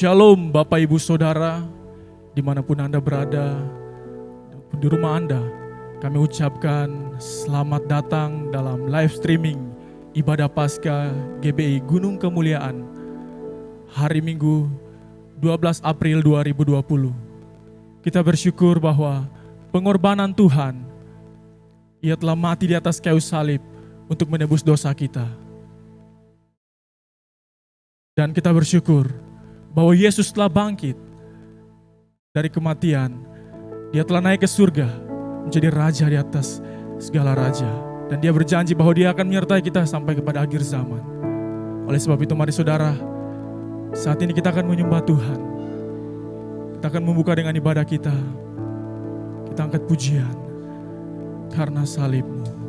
Shalom Bapak Ibu Saudara, dimanapun Anda berada, di rumah Anda, kami ucapkan selamat datang dalam live streaming Ibadah Paskah GBI Gunung Kemuliaan, hari Minggu 12 April 2020. Kita bersyukur bahwa pengorbanan Tuhan, Ia telah mati di atas kayu salib untuk menebus dosa kita. Dan kita bersyukur bahwa Yesus telah bangkit dari kematian. Dia telah naik ke surga, menjadi raja di atas segala raja. Dan Dia berjanji bahwa Dia akan menyertai kita sampai kepada akhir zaman. Oleh sebab itu mari saudara, saat ini kita akan menyembah Tuhan. Kita akan membuka dengan ibadah kita. Kita angkat pujian karena salib-Mu.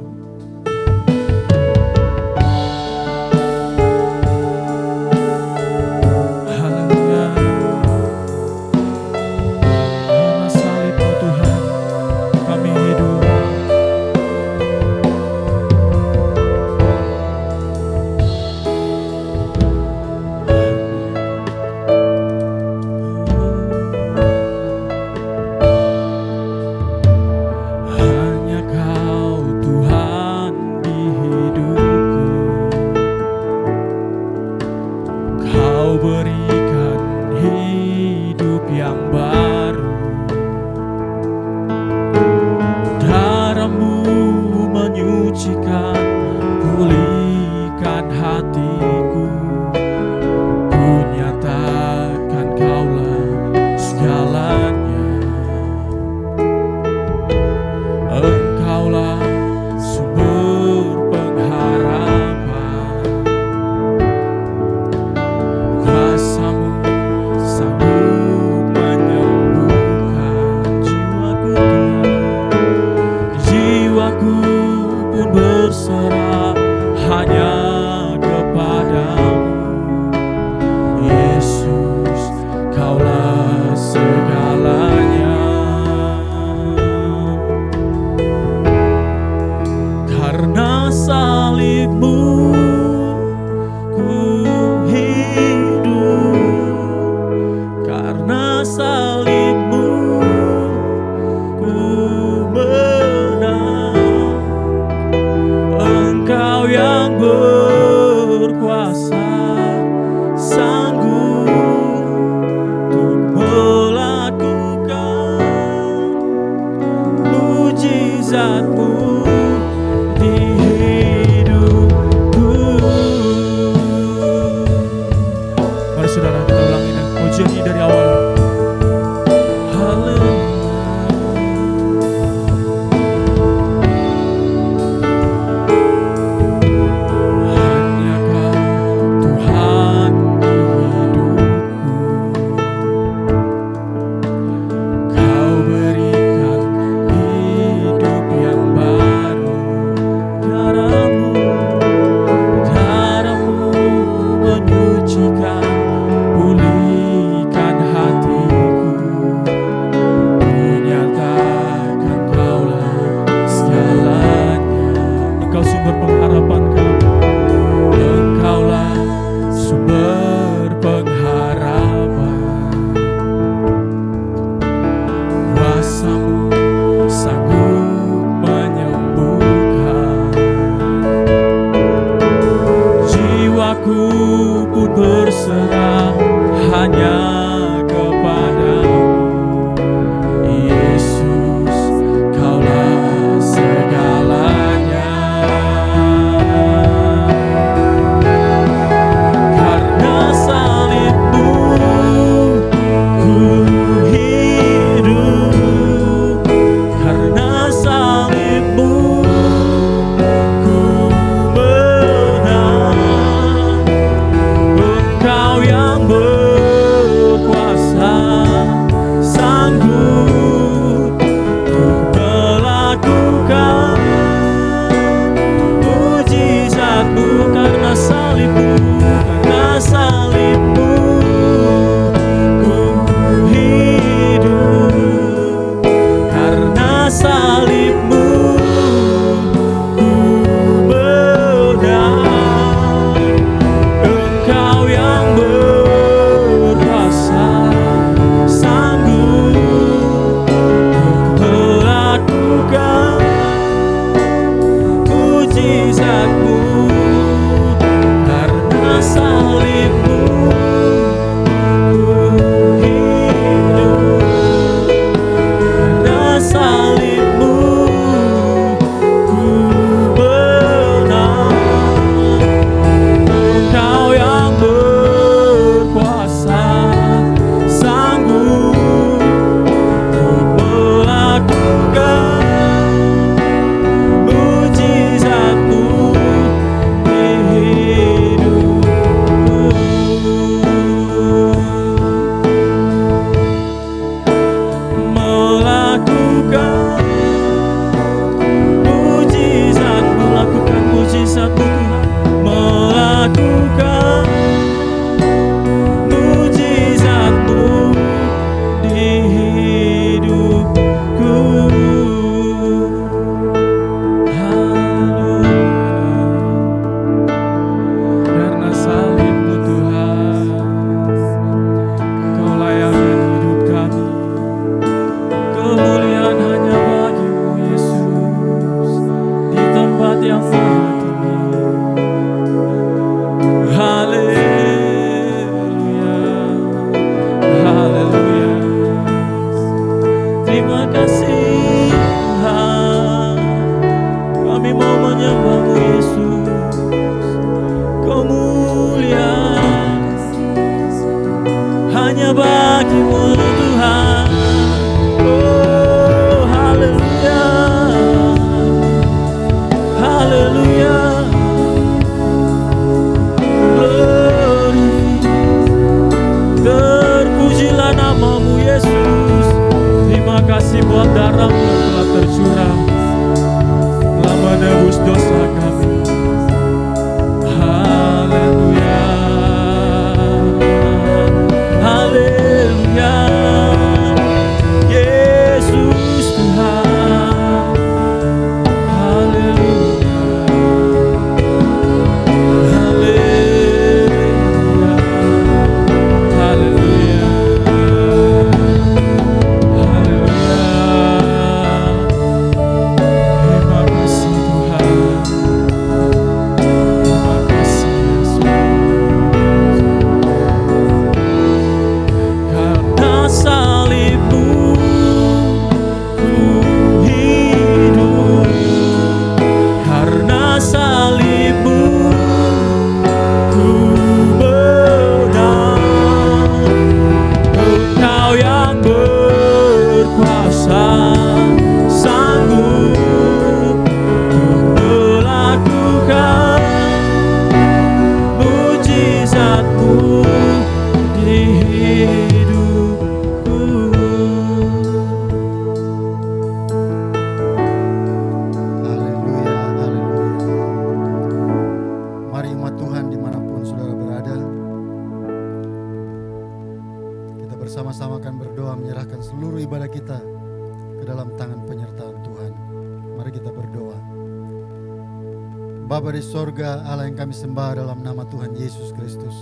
Bapa di sorga, Allah yang kami sembah dalam nama Tuhan Yesus Kristus.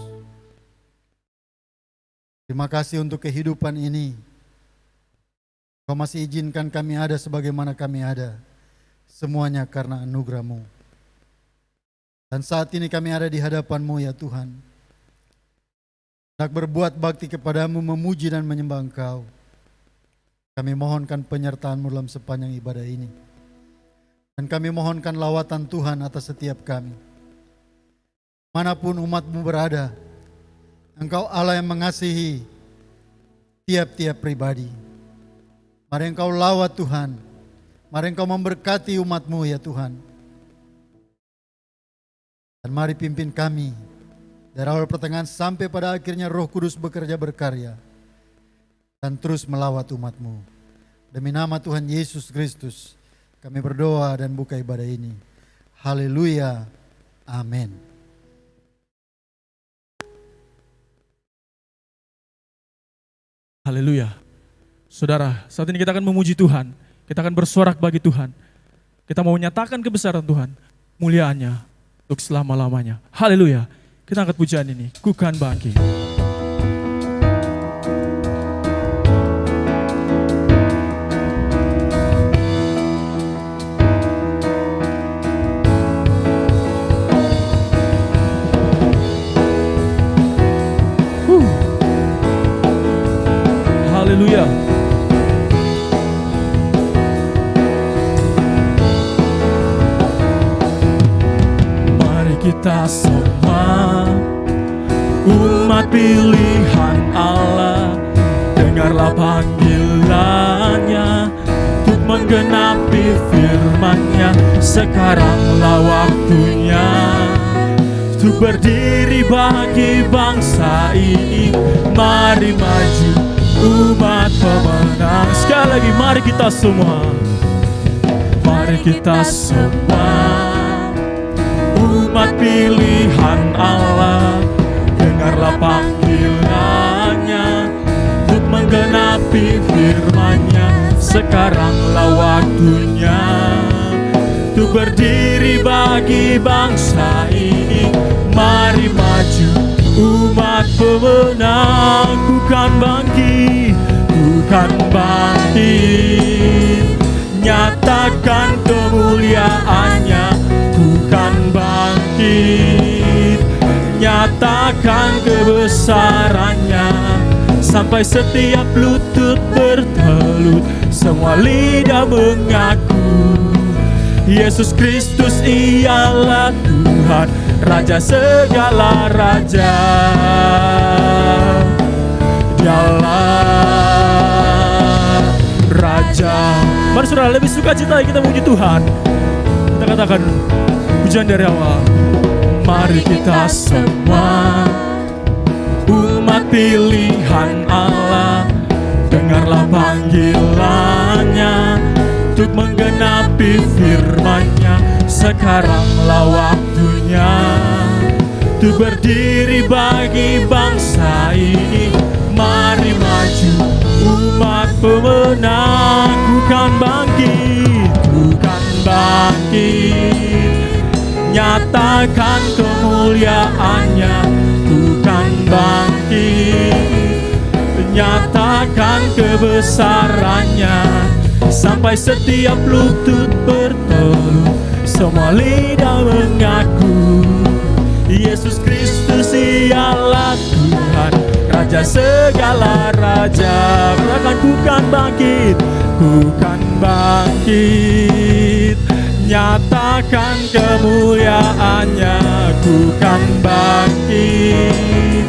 Terima kasih untuk kehidupan ini. Kau masih izinkan kami ada sebagaimana kami ada. Semuanya karena anugerah-Mu. Dan saat ini kami ada di hadapan-Mu ya Tuhan. Hendak berbuat bakti kepadamu, memuji dan menyembah Engkau. Kami mohonkan penyertaan-Mu dalam sepanjang ibadah ini. Dan kami mohonkan lawatan Tuhan atas setiap kami. Manapun umat-Mu berada, Engkau Allah yang mengasihi tiap-tiap pribadi. Mari Engkau lawat Tuhan. Mari Engkau memberkati umat-Mu ya Tuhan. Dan mari pimpin kami dari awal pertengahan sampai pada akhirnya Roh Kudus bekerja berkarya dan terus melawat umat-Mu. Demi nama Tuhan Yesus Kristus kami berdoa dan buka ibadah ini. Haleluya. Amin. Haleluya. Saudara, saat ini kita akan memuji Tuhan. Kita akan bersorak bagi Tuhan. Kita mau menyatakan kebesaran Tuhan, muliaannya untuk selama-lamanya. Haleluya. Kita angkat pujian ini. Ku kan bangkit. kita semua umat pilihan Allah, dengarlah panggilannya untuk menggenapi firman-Nya. Sekaranglah waktunya untuk berdiri bagi bangsa ini. Mari maju umat pemenang. Sekali lagi mari kita semua, mari kita semua umat pilihan Allah, dengarlah panggilannya untuk menggenapi firman-Nya. Sekaranglah waktunya untuk berdiri bagi bangsa ini. Mari maju umat pemenang. Bukan bangkit, bukan bangkit, nyatakan kemuliaan-Nya. Bukan bangkit, nyatakan kebesaran-Nya. Sampai setiap lutut bertelut, semua lidah mengaku Yesus Kristus ialah Tuhan, Raja segala raja. Dialah Raja. Mari saudara, lebih suka cita kita memuji Tuhan. Kita katakan pujian dari awal. Mari kita semua umat pilihan Allah, dengarlah panggilannya untuk menggenapi firman-Nya. Sekaranglah waktunya untuk berdiri bagi bangsa ini. Mari maju umat pemenang. Bukan bangkit, bukan bangkit, nyatakan kemuliaan-Nya. Bukan bangkit, nyatakan kebesaran-Nya. Sampai setiap lutut bertelut, semua lidah mengaku Yesus Kristus ialah Tuhan, Raja segala raja. Katakan bukan bangkit, bukan bangkit, nyatakan kemuliaan-Nya. Bukan bangkit,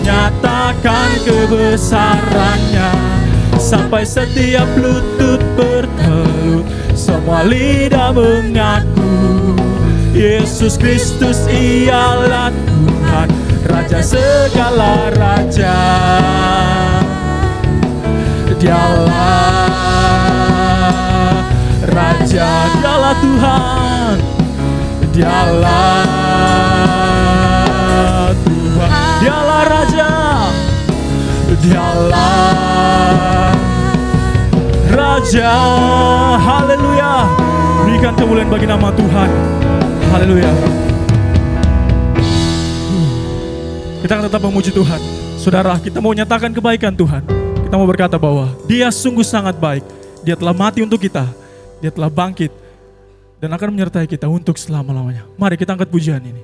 nyatakan kebesaran-Nya. Sampai setiap lutut bertelut, semua lidah mengaku Yesus Kristus ialah Tuhan, Raja segala raja. Dialah Raja, dialah Tuhan, dialah Tuhan, dialah Raja, dialah Raja. Haleluya. Berikan kemuliaan bagi nama Tuhan. Haleluya. Kita akan tetap memuji Tuhan. Saudara, kita mau nyatakan kebaikan Tuhan. Kita mau berkata bahwa Dia sungguh sangat baik. Dia telah mati untuk kita. Dia telah bangkit dan akan menyertai kita untuk selama-lamanya. Mari kita angkat pujian ini.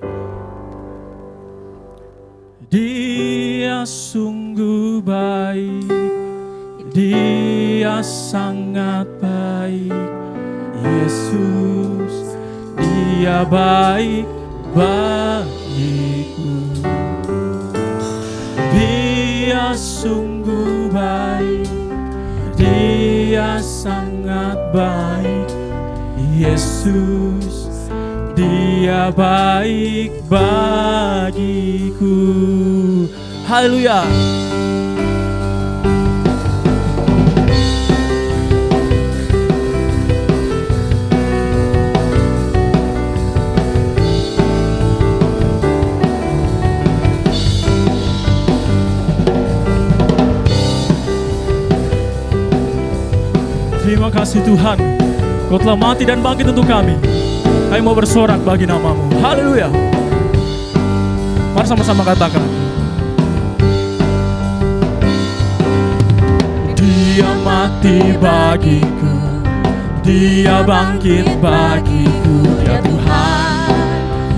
Dia sungguh baik, Dia sangat baik. Yesus, Dia baik bagiku. Dia sungguh baik, Dia sangat baik. Yesus, Dia baik bagiku. Haleluya. Terima kasih Tuhan, Kau telah mati dan bangkit untuk kami. Kami mau bersorak bagi nama-Mu. Haleluya. Mari sama-sama katakan. Dia mati bagiku, Dia bangkit bagiku. Dia Tuhan,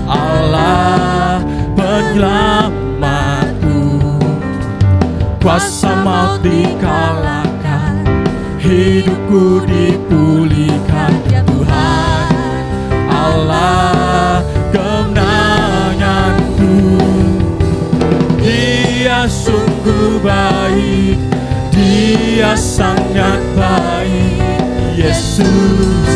Allah penyelamatku. Kuasa maut dikalahkan, hidupku dipulihkan. Ya Tuhan, Allah kemenanganku. sangat baik. Yesus,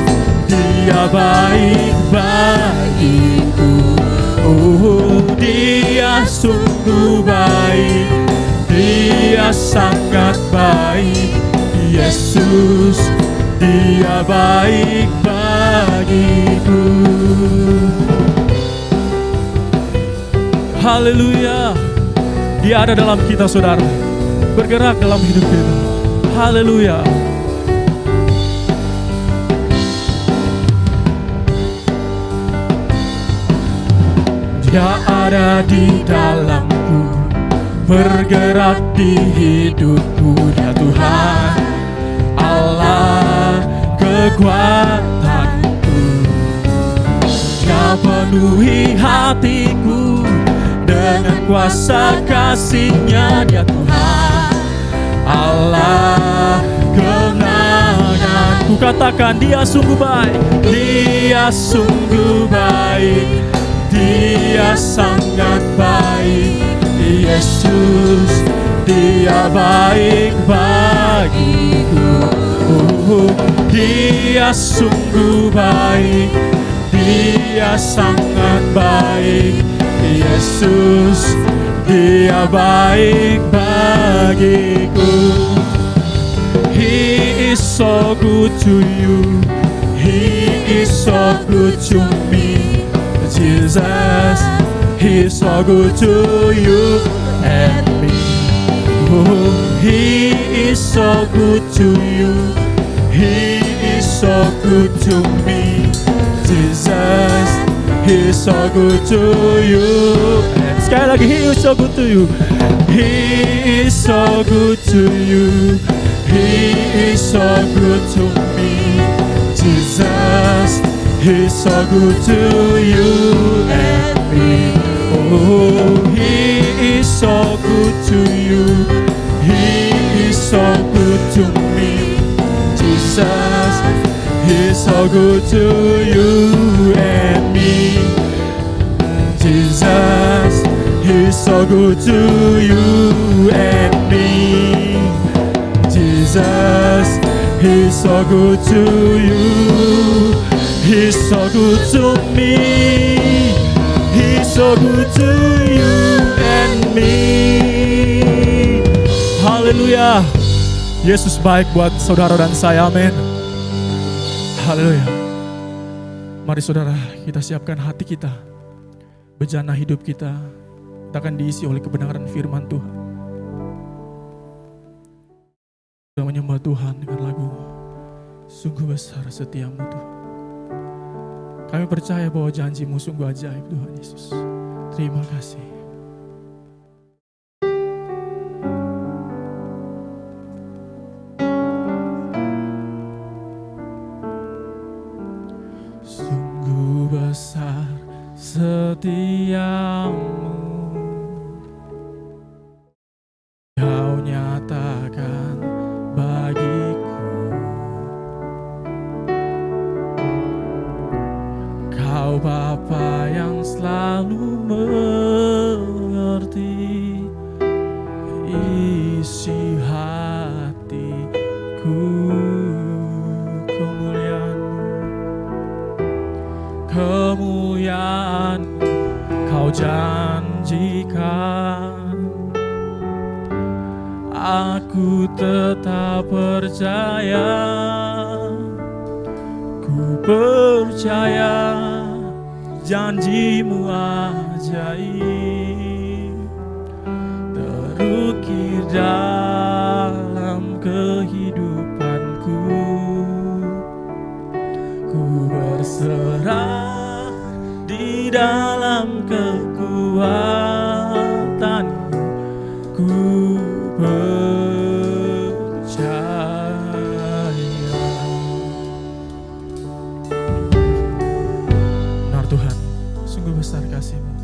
Dia baik bagiku. Oh, Dia sungguh baik, Dia sangat baik. Yesus, Dia baik bagiku. Haleluya. Dia ada dalam kita, saudara, bergerak dalam hidup kita. Haleluya. Dia ada di dalamku, bergerak di hidupku. Dia Tuhan, Allah kekuatanku. Dia penuhi hatiku dengan kuasa kasih-Nya. Dia Tuhan, Allah kemenanganku. Katakan, Dia sungguh baik, Dia sungguh baik, Dia sangat baik. Yesus, Dia baik bagiku. Dia sungguh baik, Dia sangat baik. Yesus, Dia baik bagiku. He is so good to you, He is so good to me. Jesus, He is so good to you and me. Oh, He is so good to you, He is so good to me. Jesus, He is so good to you. And sekali lagi, He is so good to you. He is so good to you, He is so good to me. Jesus, He's so good to you and me. Oh, He is so good to you, He is so good to me. Jesus, He's so good to you and me. Jesus, He's so good to you and me. Jesus, He's so good to you. He's so good to me. He's so good to you and me. Haleluya. Yesus baik buat saudara dan saya, amin. Haleluya. Mari saudara, kita siapkan hati kita. Bejana hidup kita akan diisi oleh kebenaran firman Tuhan. Kita menyembah Tuhan dengan lagu Sungguh Besar Setiamu Tuhan. Kami percaya bahwa janji-Mu sungguh ajaib, Tuhan Yesus. Terima kasih. Sungguh besar setiamu, Kau nyatakan bagiku. Kau Bapa yang selalu mengerti isi hatiku. Kemuliaan-Mu Kau janjikan. Aku tetap percaya, ku percaya janji-Mu ajaib, terukir dalam kehidupanku. Ku berserah di dalam kekuatan-Mu, ku percaya. Benar Tuhan, sungguh besar kasih-Mu.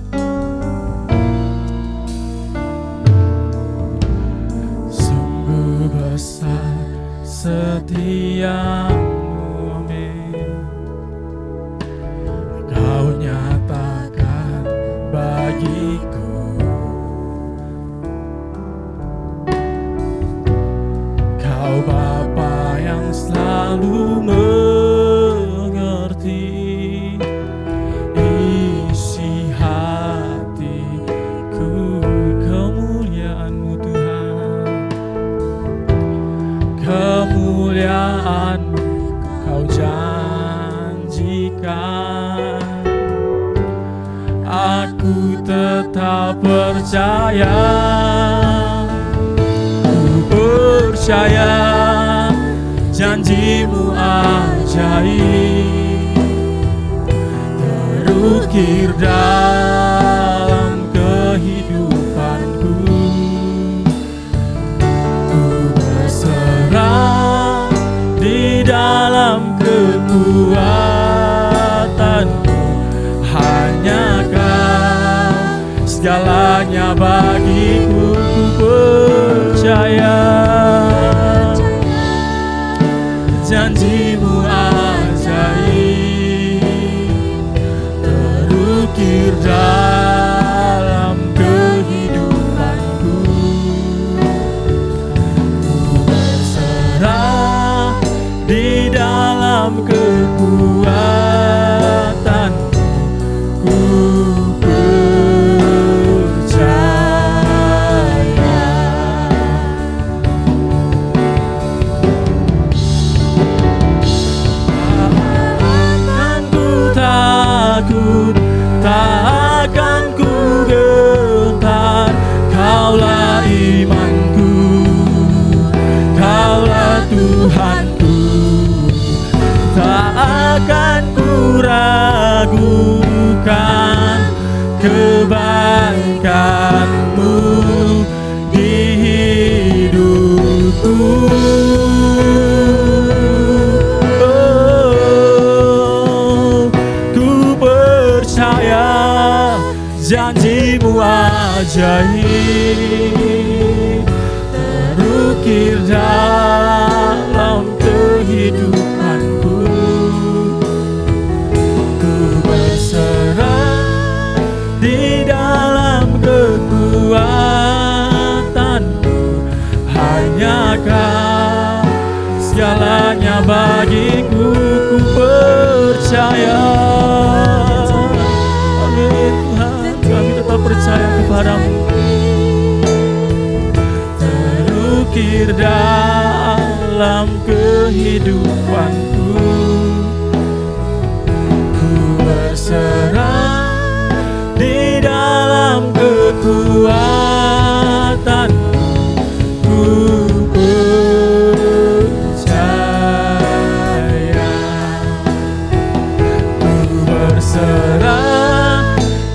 Sungguh besar setia-Mu, amin. Kau nyatakan bagiku. Kau Bapa tetap percaya, ku percaya janjimu ajaib, terukir dalam kehidupanku. Ku berserah di dalam kekuatanmu, hanya Kau segalanya bagiku. Ku percaya janjimu ajaib, terukir dalam kehidupanku. Ku berserah di dalam kekuatanmu, ku percaya. Takkan ku takut, takkan ku gentar, Kaulah imanku, Kaulah Tuhanku. Tak akan ku ragukan kebaikan-Mu di hidupku. Oh, ku percaya janjimu ajaib, terukir dalam kehidupanku. Ku berserah di dalam kekuatanmu, hanya Kau segalanya bagiku. Ku percaya. Amin Tuhan, kami tetap percaya kepadamu, terukir dalam kehidupanku. Ku berserah di dalam kekuatanmu, ku percaya. Ku berserah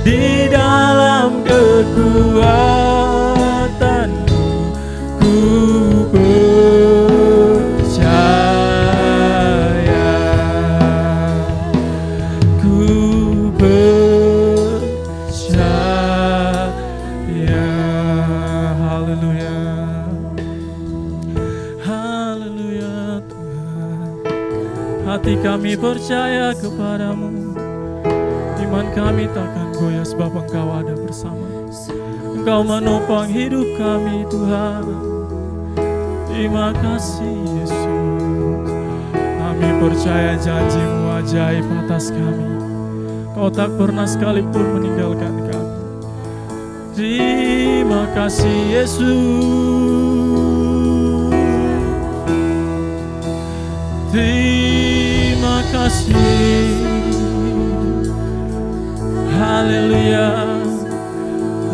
di dalam kekuatanmu, ku percaya. Ku percaya. Haleluya, haleluya Tuhan. Hati kami percaya kepadamu, iman kami takkan goyah sebab Engkau ada bersama. Engkau menopang hidup kami Tuhan. Terima kasih Yesus. Kami percaya janjimu ajaib atas kami. Kau tak pernah sekalipun meninggalkan kami. Terima kasih Yesus. Terima kasih. Haleluya,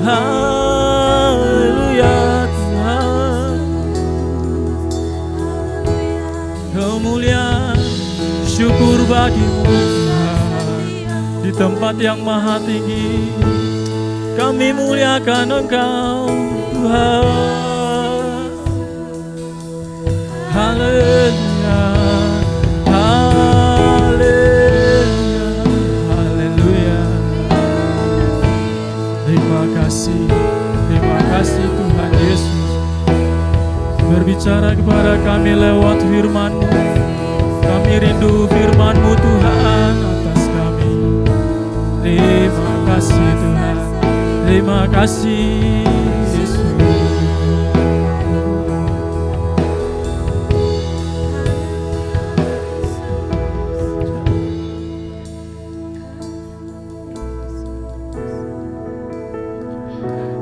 haleluya Tuhan. Kemuliaan syukur bagimu Tuhan. Di tempat yang maha tinggi kami muliakan Engkau Tuhan. Haleluya, haleluya, haleluya. Terima kasih Tuhan Yesus, berbicara kepada kami lewat firman-Mu. Kami rindu firman-Mu Tuhan atas kami. Terima kasih Tuhan, terima kasih Yesus.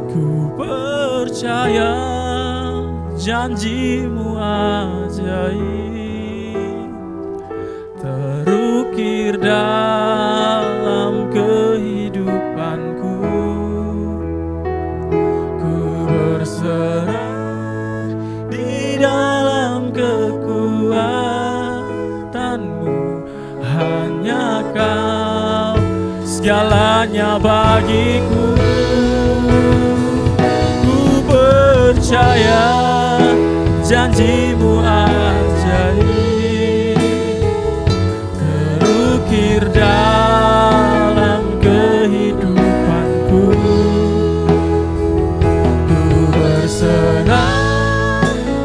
Ku percaya janjimu ajaib, terukir dalam kehidupanku. hanya bagiku. Ku percaya janjimu ajaib, terukir dalam kehidupanku. Ku bersenang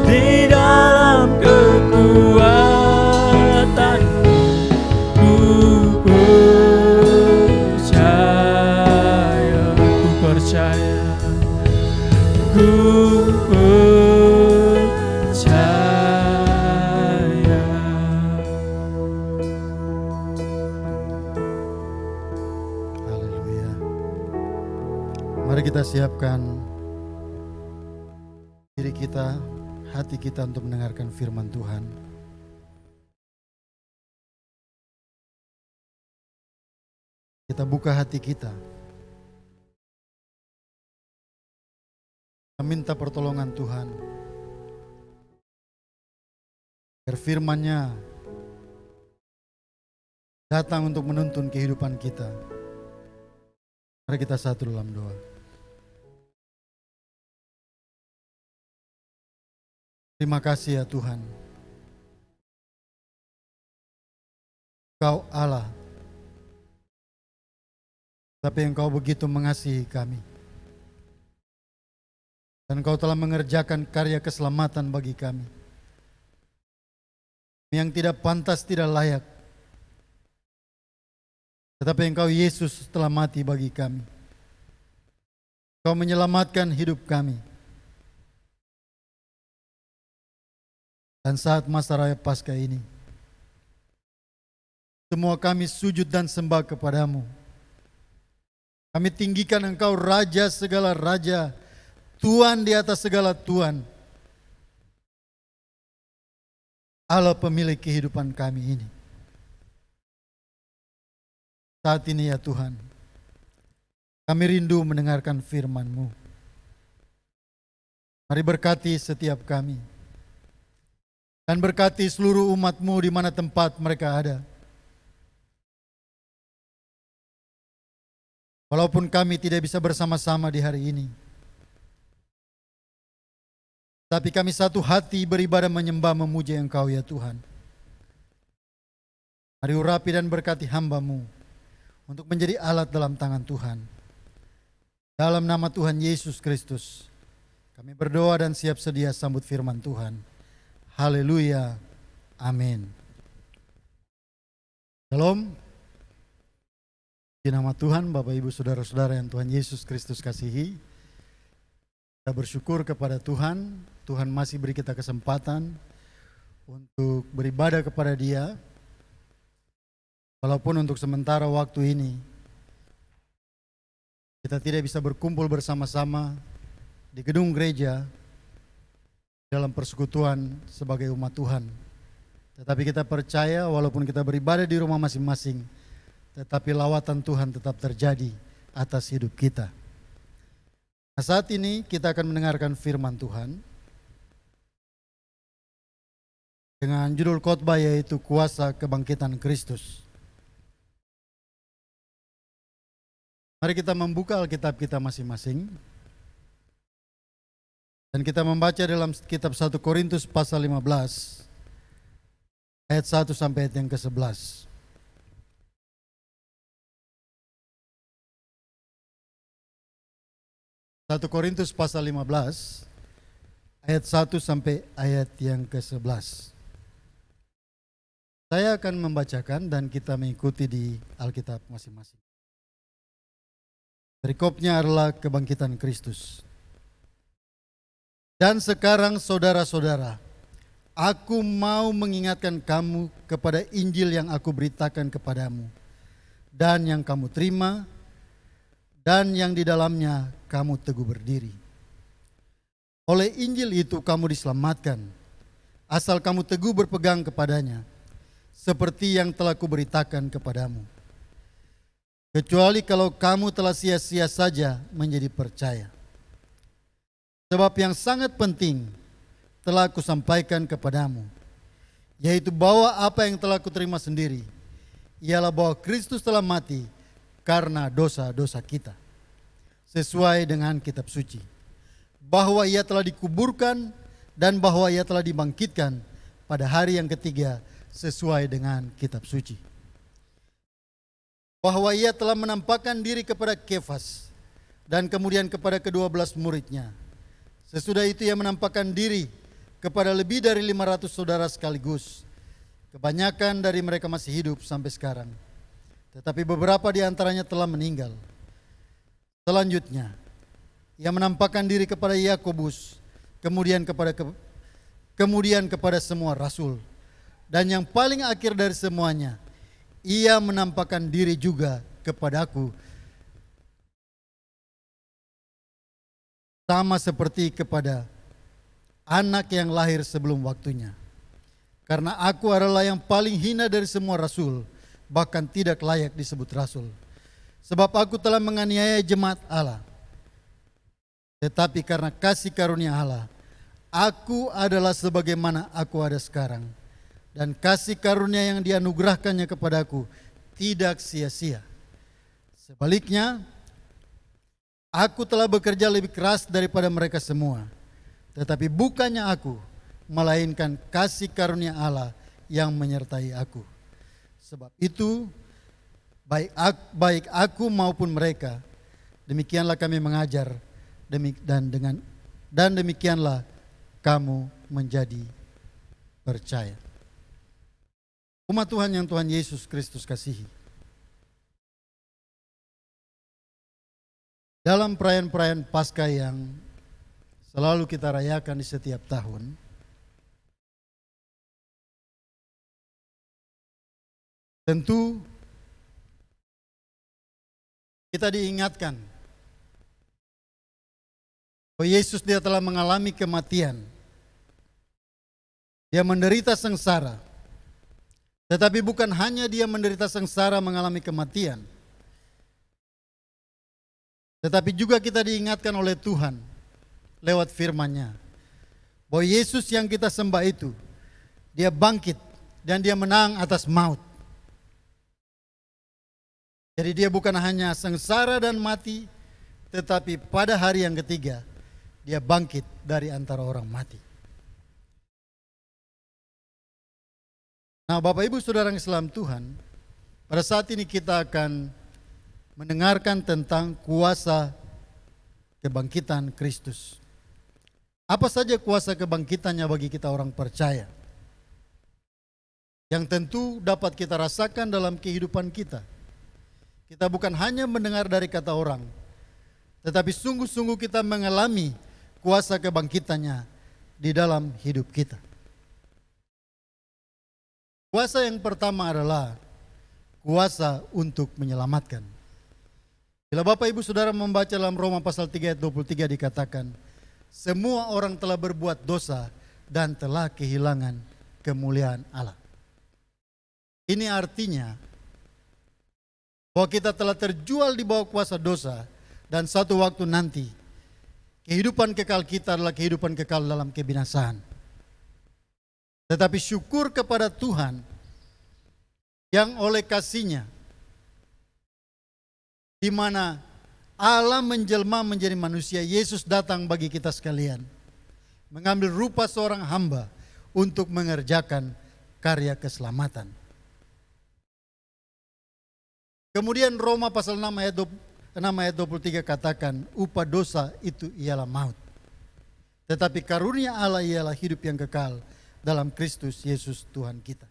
di dalam kekuatanmu. Ku percaya, ku percaya, ku percaya. Haleluya. Mari kita siapkan diri kita, hati kita untuk mendengarkan firman Tuhan. Kita buka hati kita. Kita minta pertolongan Tuhan. Biar firman-Nya datang untuk menuntun kehidupan kita. Mari kita satu dalam doa. Terima kasih ya Tuhan. Engkau Allah, tapi Engkau begitu mengasihi kami. Dan Engkau telah mengerjakan karya keselamatan bagi kami. Yang tidak pantas, tidak layak. Tetapi Engkau Yesus telah mati bagi kami. Engkau menyelamatkan hidup kami. Dan saat masa raya Paskah ini, semua kami sujud dan sembah kepadamu. Kami tinggikan Engkau Raja segala Raja, Tuhan di atas segala Tuhan, Allah pemilik kehidupan kami ini. Saat ini ya Tuhan, kami rindu mendengarkan firman-Mu. Mari berkati setiap kami. Dan berkati seluruh umat-Mu di mana tempat mereka ada. Walaupun kami tidak bisa bersama-sama di hari ini, tapi kami satu hati beribadah menyembah memuja Engkau ya Tuhan. Mari urapi dan berkati hamba-Mu untuk menjadi alat dalam tangan Tuhan. Dalam nama Tuhan Yesus Kristus, kami berdoa dan siap sedia sambut firman Tuhan. Haleluya. Amin. Shalom. Di nama Tuhan, Bapak Ibu Saudara-saudara yang Tuhan Yesus Kristus kasihi, kita bersyukur kepada Tuhan. Tuhan masih beri kita kesempatan untuk beribadah kepada Dia. Walaupun untuk sementara waktu ini kita tidak bisa berkumpul bersama-sama di gedung gereja dalam persekutuan sebagai umat Tuhan. Tetapi kita percaya walaupun kita beribadah di rumah masing-masing, tetapi lawatan Tuhan tetap terjadi atas hidup kita. Nah, saat ini kita akan mendengarkan firman Tuhan dengan judul khotbah yaitu Kuasa Kebangkitan Kristus. Mari kita membuka Alkitab kita masing-masing. Dan kita membaca dalam kitab 1 Korintus pasal 15 ayat 1 sampai ayat yang ke-11. 1 Korintus pasal 15 ayat 1 sampai ayat yang ke-11. Saya akan membacakan dan kita mengikuti di Alkitab masing-masing. Perikopnya adalah kebangkitan Kristus. Dan sekarang saudara-saudara, aku mau mengingatkan kamu kepada Injil yang aku beritakan kepadamu, dan yang kamu terima, dan yang di dalamnya kamu teguh berdiri. Oleh Injil itu kamu diselamatkan, asal kamu teguh berpegang kepadanya, seperti yang telah kuberitakan kepadamu. Kecuali kalau kamu telah sia-sia saja menjadi percaya. Sebab yang sangat penting telah kusampaikan kepadamu, yaitu bahwa apa yang telah kuterima sendiri, ialah bahwa Kristus telah mati karena dosa-dosa kita. Sesuai dengan kitab suci. Bahwa ia telah dikuburkan dan bahwa ia telah dibangkitkan pada hari yang ketiga sesuai dengan kitab suci. Bahwa ia telah menampakkan diri kepada Kefas dan kemudian kepada ke-12 muridnya. Sesudah itu ia menampakkan diri kepada lebih dari 500 saudara sekaligus. Kebanyakan dari mereka masih hidup sampai sekarang. Tetapi beberapa di antaranya telah meninggal. Selanjutnya, ia menampakkan diri kepada Yakobus, kemudian kepada semua rasul. Dan yang paling akhir dari semuanya, ia menampakkan diri juga kepadaku, sama seperti kepada anak yang lahir sebelum waktunya. Karena aku adalah yang paling hina dari semua rasul, bahkan tidak layak disebut rasul. Sebab aku telah menganiaya jemaat Allah. Tetapi karena kasih karunia Allah, aku adalah sebagaimana aku ada sekarang. Dan kasih karunia yang dianugerahkannya kepadaku tidak sia-sia. Sebaliknya, aku telah bekerja lebih keras daripada mereka semua. Tetapi bukannya aku, melainkan kasih karunia Allah yang menyertai aku. Sebab itu, baik aku maupun mereka, demikianlah kami mengajar, dan demikianlah kamu menjadi percaya. Umat Tuhan yang Tuhan Yesus Kristus kasihi. Dalam perayaan-perayaan Paskah yang selalu kita rayakan di setiap tahun, tentu kita diingatkan bahwa Yesus dia telah mengalami kematian. Dia menderita sengsara. Tetapi bukan hanya dia menderita sengsara mengalami kematian. Tetapi juga kita diingatkan oleh Tuhan lewat firman-Nya bahwa Yesus yang kita sembah itu, dia bangkit dan dia menang atas maut. Jadi dia bukan hanya sengsara dan mati, tetapi pada hari yang ketiga dia bangkit dari antara orang mati. Nah, Bapak Ibu Saudara Islam Tuhan, pada saat ini kita akan mendengarkan tentang kuasa kebangkitan Kristus. Apa saja kuasa kebangkitannya bagi kita orang percaya? Yang tentu dapat kita rasakan dalam kehidupan kita. Kita bukan hanya mendengar dari kata orang, tetapi sungguh-sungguh kita mengalami kuasa kebangkitannya di dalam hidup kita. Kuasa yang pertama adalah kuasa untuk menyelamatkan. Bila Bapak Ibu Saudara membaca dalam Roma pasal 3 ayat 23 dikatakan, semua orang telah berbuat dosa dan telah kehilangan kemuliaan Allah. Ini artinya bahwa kita telah terjual di bawah kuasa dosa dan satu waktu nanti kehidupan kekal kita adalah kehidupan kekal dalam kebinasaan. Tetapi syukur kepada Tuhan yang oleh kasih-Nya, di mana Allah menjelma menjadi manusia, Yesus datang bagi kita sekalian, mengambil rupa seorang hamba untuk mengerjakan karya keselamatan. Kemudian Roma pasal 6 ayat 23 katakan, upah dosa itu ialah maut. Tetapi karunia Allah ialah hidup yang kekal dalam Kristus Yesus Tuhan kita.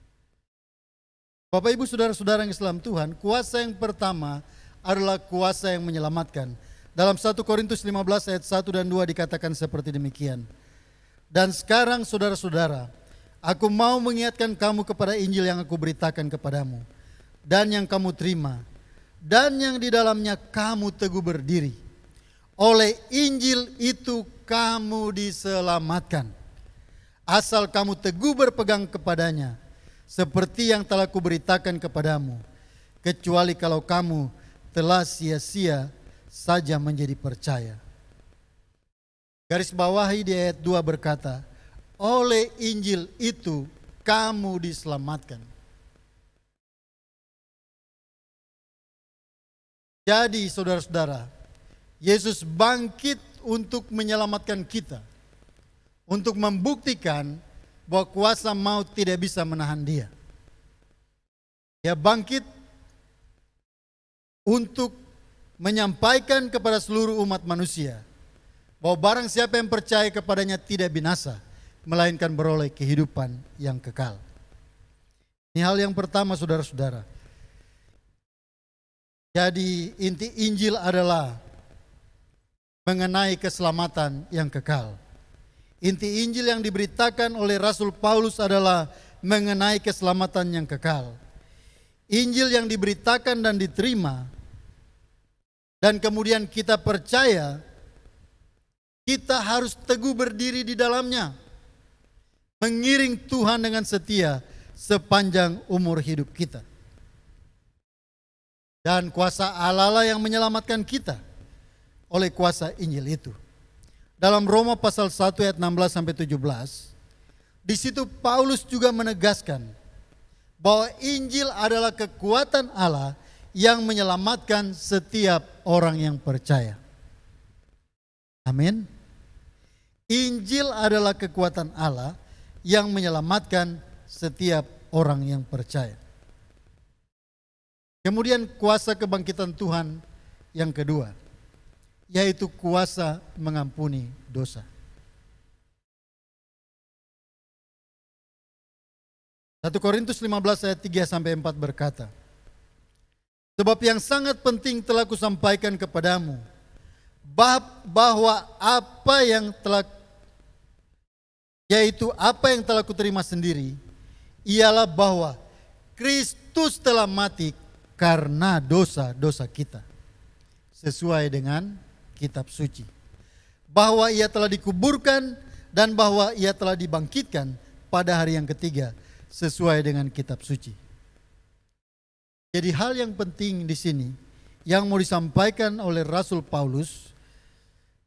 Bapak Ibu Saudara-saudara yang Islam Tuhan, kuasa yang pertama adalah kuasa yang menyelamatkan. Dalam 1 Korintus 15 ayat 1 dan 2 dikatakan seperti demikian. Dan sekarang saudara-saudara, aku mau mengingatkan kamu kepada Injil yang aku beritakan kepadamu, dan yang kamu terima, dan yang di dalamnya kamu teguh berdiri. Oleh Injil itu kamu diselamatkan, asal kamu teguh berpegang kepadanya, seperti yang telah kuberitakan kepadamu, kecuali kalau kamu telah sia-sia saja menjadi percaya. Garis bawahi di ayat 2 berkata, oleh Injil itu kamu diselamatkan. Jadi saudara-saudara, Yesus bangkit untuk menyelamatkan kita, untuk membuktikan bahwa kuasa maut tidak bisa menahan dia. Dia bangkit untuk menyampaikan kepada seluruh umat manusia bahwa barang siapa yang percaya kepadanya tidak binasa, melainkan beroleh kehidupan yang kekal. Ini hal yang pertama saudara-saudara. Jadi inti Injil adalah mengenai keselamatan yang kekal. Inti Injil yang diberitakan oleh Rasul Paulus adalah mengenai keselamatan yang kekal. Injil yang diberitakan dan diterima dan kemudian kita percaya, kita harus teguh berdiri di dalamnya, mengiring Tuhan dengan setia sepanjang umur hidup kita. Dan kuasa Allah lah yang menyelamatkan kita oleh kuasa Injil itu. Dalam Roma pasal 1 ayat 16 sampai 17, di situ Paulus juga menegaskan bahwa Injil adalah kekuatan Allah yang menyelamatkan setiap orang yang percaya. Amin. Injil adalah kekuatan Allah yang menyelamatkan setiap orang yang percaya. Kemudian kuasa kebangkitan Tuhan yang kedua, yaitu kuasa mengampuni dosa. 1 Korintus 15 ayat 3 sampai 4 berkata, sebab yang sangat penting telah kusampaikan kepadamu, bahwa apa yang telah kuterima sendiri, ialah bahwa Kristus telah mati karena dosa-dosa kita, sesuai dengan kitab suci. Bahwa ia telah dikuburkan dan bahwa ia telah dibangkitkan pada hari yang ketiga, sesuai dengan kitab suci. Jadi hal yang penting di sini yang mau disampaikan oleh Rasul Paulus,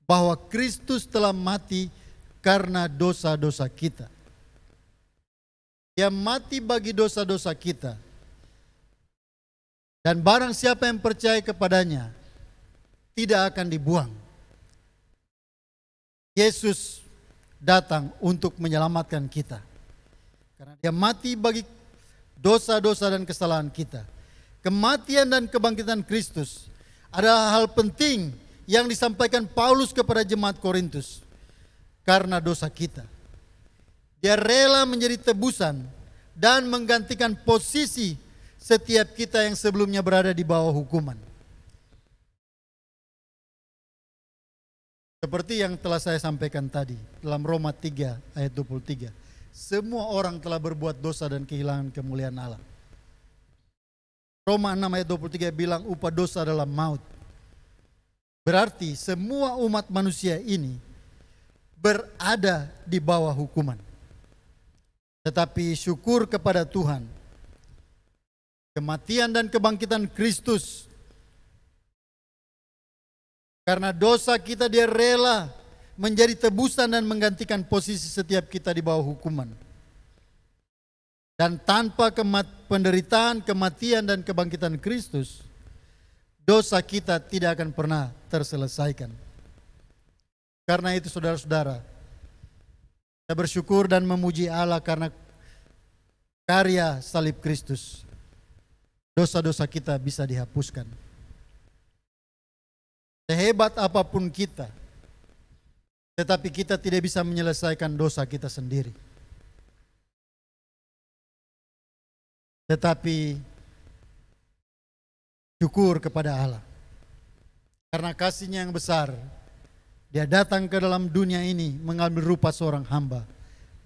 bahwa Kristus telah mati karena dosa-dosa kita. Dia mati bagi dosa-dosa kita. Dan barang siapa yang percaya kepadanya tidak akan dibuang. Yesus datang untuk menyelamatkan kita. Karena dia mati bagi dosa-dosa dan kesalahan kita. Kematian dan kebangkitan Kristus adalah hal penting yang disampaikan Paulus kepada jemaat Korintus karena dosa kita. Dia rela menjadi tebusan dan menggantikan posisi setiap kita yang sebelumnya berada di bawah hukuman. Seperti yang telah saya sampaikan tadi dalam Roma 3 ayat 23. Semua orang telah berbuat dosa dan kehilangan kemuliaan Allah. Roma 6 ayat 23 bilang upah dosa adalah maut. Berarti semua umat manusia ini berada di bawah hukuman. Tetapi syukur kepada Tuhan, kematian dan kebangkitan Kristus, karena dosa kita dia rela menjadi tebusan dan menggantikan posisi setiap kita di bawah hukuman. Dan tanpa penderitaan, kematian dan kebangkitan Kristus, dosa kita tidak akan pernah terselesaikan. Karena itu saudara-saudara, kita bersyukur dan memuji Allah karena karya salib Kristus. Dosa-dosa kita bisa dihapuskan. Sehebat apapun kita, tetapi kita tidak bisa menyelesaikan dosa kita sendiri. Tetapi syukur kepada Allah. Karena kasih-Nya yang besar, Dia datang ke dalam dunia ini mengambil rupa seorang hamba,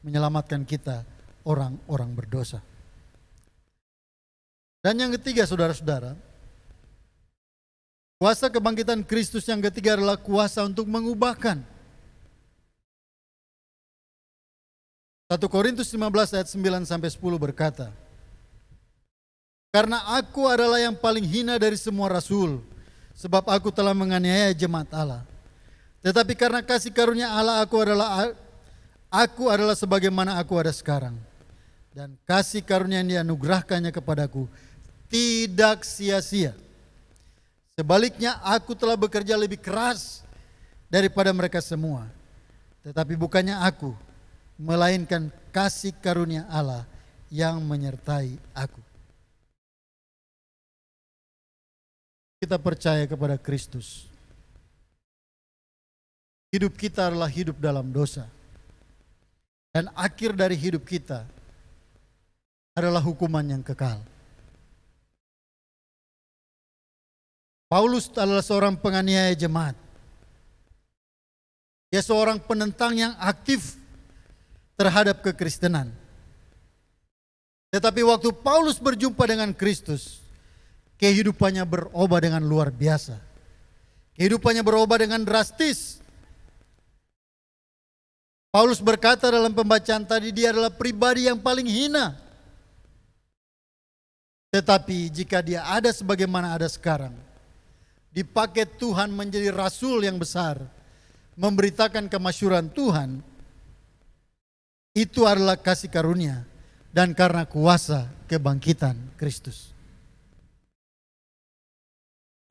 menyelamatkan kita orang-orang berdosa. Dan yang ketiga saudara-saudara, kuasa kebangkitan Kristus yang ketiga adalah kuasa untuk mengubahkan. 1 Korintus 15 ayat 9 sampai 10 berkata, karena aku adalah yang paling hina dari semua rasul, sebab aku telah menganiaya jemaat Allah. Tetapi karena kasih karunia Allah aku adalah sebagaimana aku ada sekarang. Dan kasih karunia yang dianugerahkannya kepadaku tidak sia-sia. Sebaliknya aku telah bekerja lebih keras daripada mereka semua. Tetapi bukannya aku, melainkan kasih karunia Allah yang menyertai aku. Kita percaya kepada Kristus. Hidup kita adalah hidup dalam dosa. Dan akhir dari hidup kita adalah hukuman yang kekal. Paulus adalah seorang penganiaya jemaat. Dia seorang penentang yang aktif terhadap kekristenan. Tetapi waktu Paulus berjumpa dengan Kristus, kehidupannya berubah dengan luar biasa. Kehidupannya berubah dengan drastis. Paulus berkata dalam pembacaan tadi, dia adalah pribadi yang paling hina. Tetapi jika dia ada sebagaimana ada sekarang, dipakai Tuhan menjadi rasul yang besar, memberitakan kemasyhuran Tuhan, itu adalah kasih karunia dan karena kuasa kebangkitan Kristus.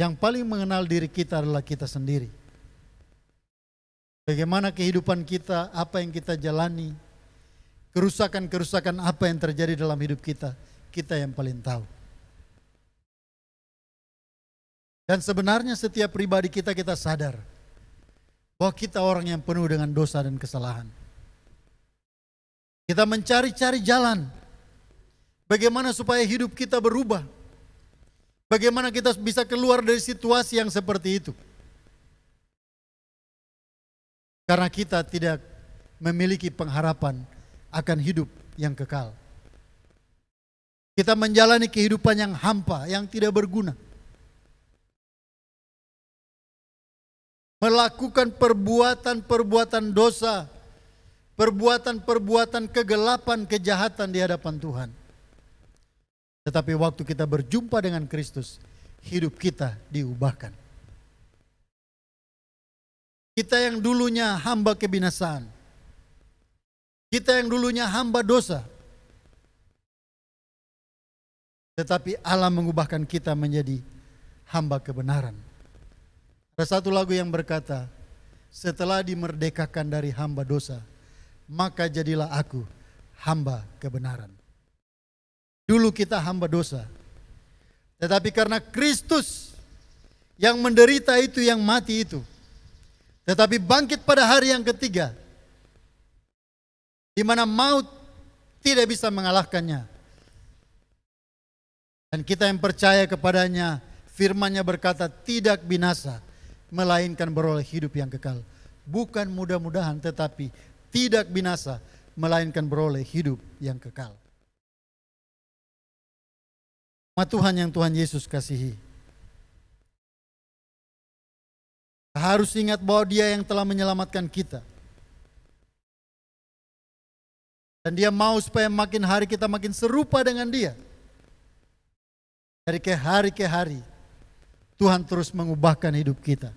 Yang paling mengenal diri kita adalah kita sendiri. Bagaimana kehidupan kita, apa yang kita jalani, kerusakan-kerusakan apa yang terjadi dalam hidup kita, kita yang paling tahu. Dan sebenarnya setiap pribadi kita sadar bahwa kita orang yang penuh dengan dosa dan kesalahan. Kita mencari-cari jalan bagaimana supaya hidup kita berubah. Bagaimana kita bisa keluar dari situasi yang seperti itu. Karena kita tidak memiliki pengharapan akan hidup yang kekal. Kita menjalani kehidupan yang hampa, yang tidak berguna. Melakukan perbuatan-perbuatan dosa, perbuatan-perbuatan kegelapan, kejahatan di hadapan Tuhan. Tetapi waktu kita berjumpa dengan Kristus, hidup kita diubahkan. Kita yang dulunya hamba kebinasaan, kita yang dulunya hamba dosa, tetapi Allah mengubahkan kita menjadi hamba kebenaran. Ada satu lagu yang berkata, setelah dimerdekakan dari hamba dosa, maka jadilah aku hamba kebenaran. Dulu kita hamba dosa, tetapi karena Kristus yang menderita itu, yang mati itu, tetapi bangkit pada hari yang ketiga, di mana maut tidak bisa mengalahkannya. Dan kita yang percaya kepadanya, firman-Nya berkata tidak binasa, melainkan beroleh hidup yang kekal. Bukan mudah-mudahan, tetapi tidak binasa, melainkan beroleh hidup yang kekal. Tuhan yang Tuhan Yesus kasihi, harus ingat bahwa Dia yang telah menyelamatkan kita. Dan Dia mau supaya makin hari kita makin serupa dengan Dia. Dari ke hari, Tuhan terus mengubahkan hidup kita.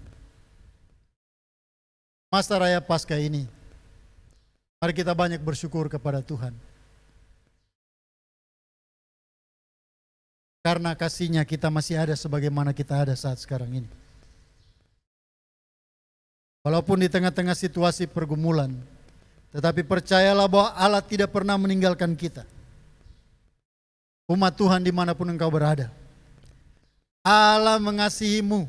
Masa Raya Paskah ini, mari kita banyak bersyukur kepada Tuhan. Karena kasih-Nya kita masih ada sebagaimana kita ada saat sekarang ini. Walaupun di tengah-tengah situasi pergumulan, tetapi percayalah bahwa Allah tidak pernah meninggalkan kita. Umat Tuhan dimanapun engkau berada, Allah mengasihimu.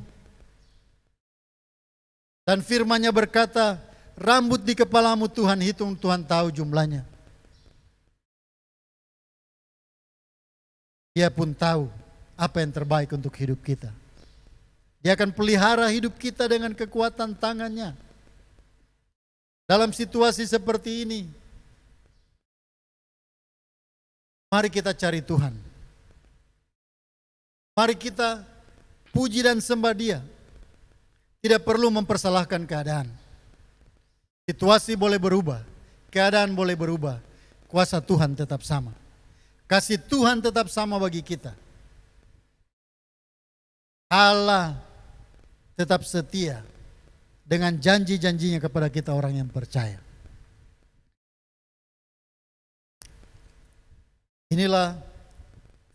Dan firman-Nya berkata, rambut di kepalamu Tuhan hitung, Tuhan tahu jumlahnya. Dia pun tahu apa yang terbaik untuk hidup kita. Dia akan pelihara hidup kita dengan kekuatan tangan-Nya. Dalam situasi seperti ini, mari kita cari Tuhan. Mari kita puji dan sembah Dia. Tidak perlu mempersalahkan keadaan. Situasi boleh berubah, keadaan boleh berubah, kuasa Tuhan tetap sama. Kasih Tuhan tetap sama bagi kita. Allah tetap setia dengan janji-janjinya kepada kita orang yang percaya. Inilah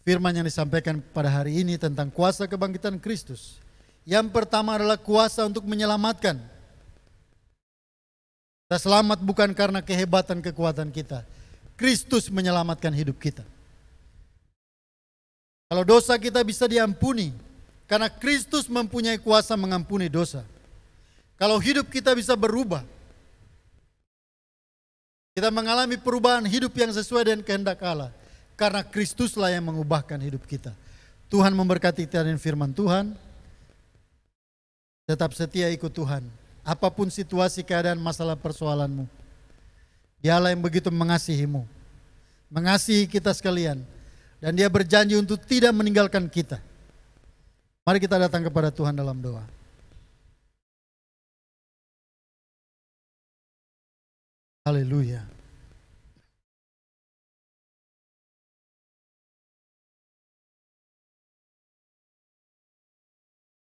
firman yang disampaikan pada hari ini tentang kuasa kebangkitan Kristus Yang pertama adalah kuasa untuk menyelamatkan. Kita selamat bukan karena kehebatan kekuatan kita. Kristus menyelamatkan hidup kita. Kalau dosa kita bisa diampuni, karena Kristus mempunyai kuasa mengampuni dosa. Kalau hidup kita bisa berubah, kita mengalami perubahan hidup yang sesuai dengan kehendak Allah, karena Kristuslah yang mengubahkan hidup kita. Tuhan memberkati kita dengan firman Tuhan. Tetap setia ikut Tuhan. Apapun situasi, keadaan, masalah, persoalanmu. Dialah yang begitu mengasihimu. Mengasihi kita sekalian. Dan Dia berjanji untuk tidak meninggalkan kita. Mari kita datang kepada Tuhan dalam doa. Haleluya.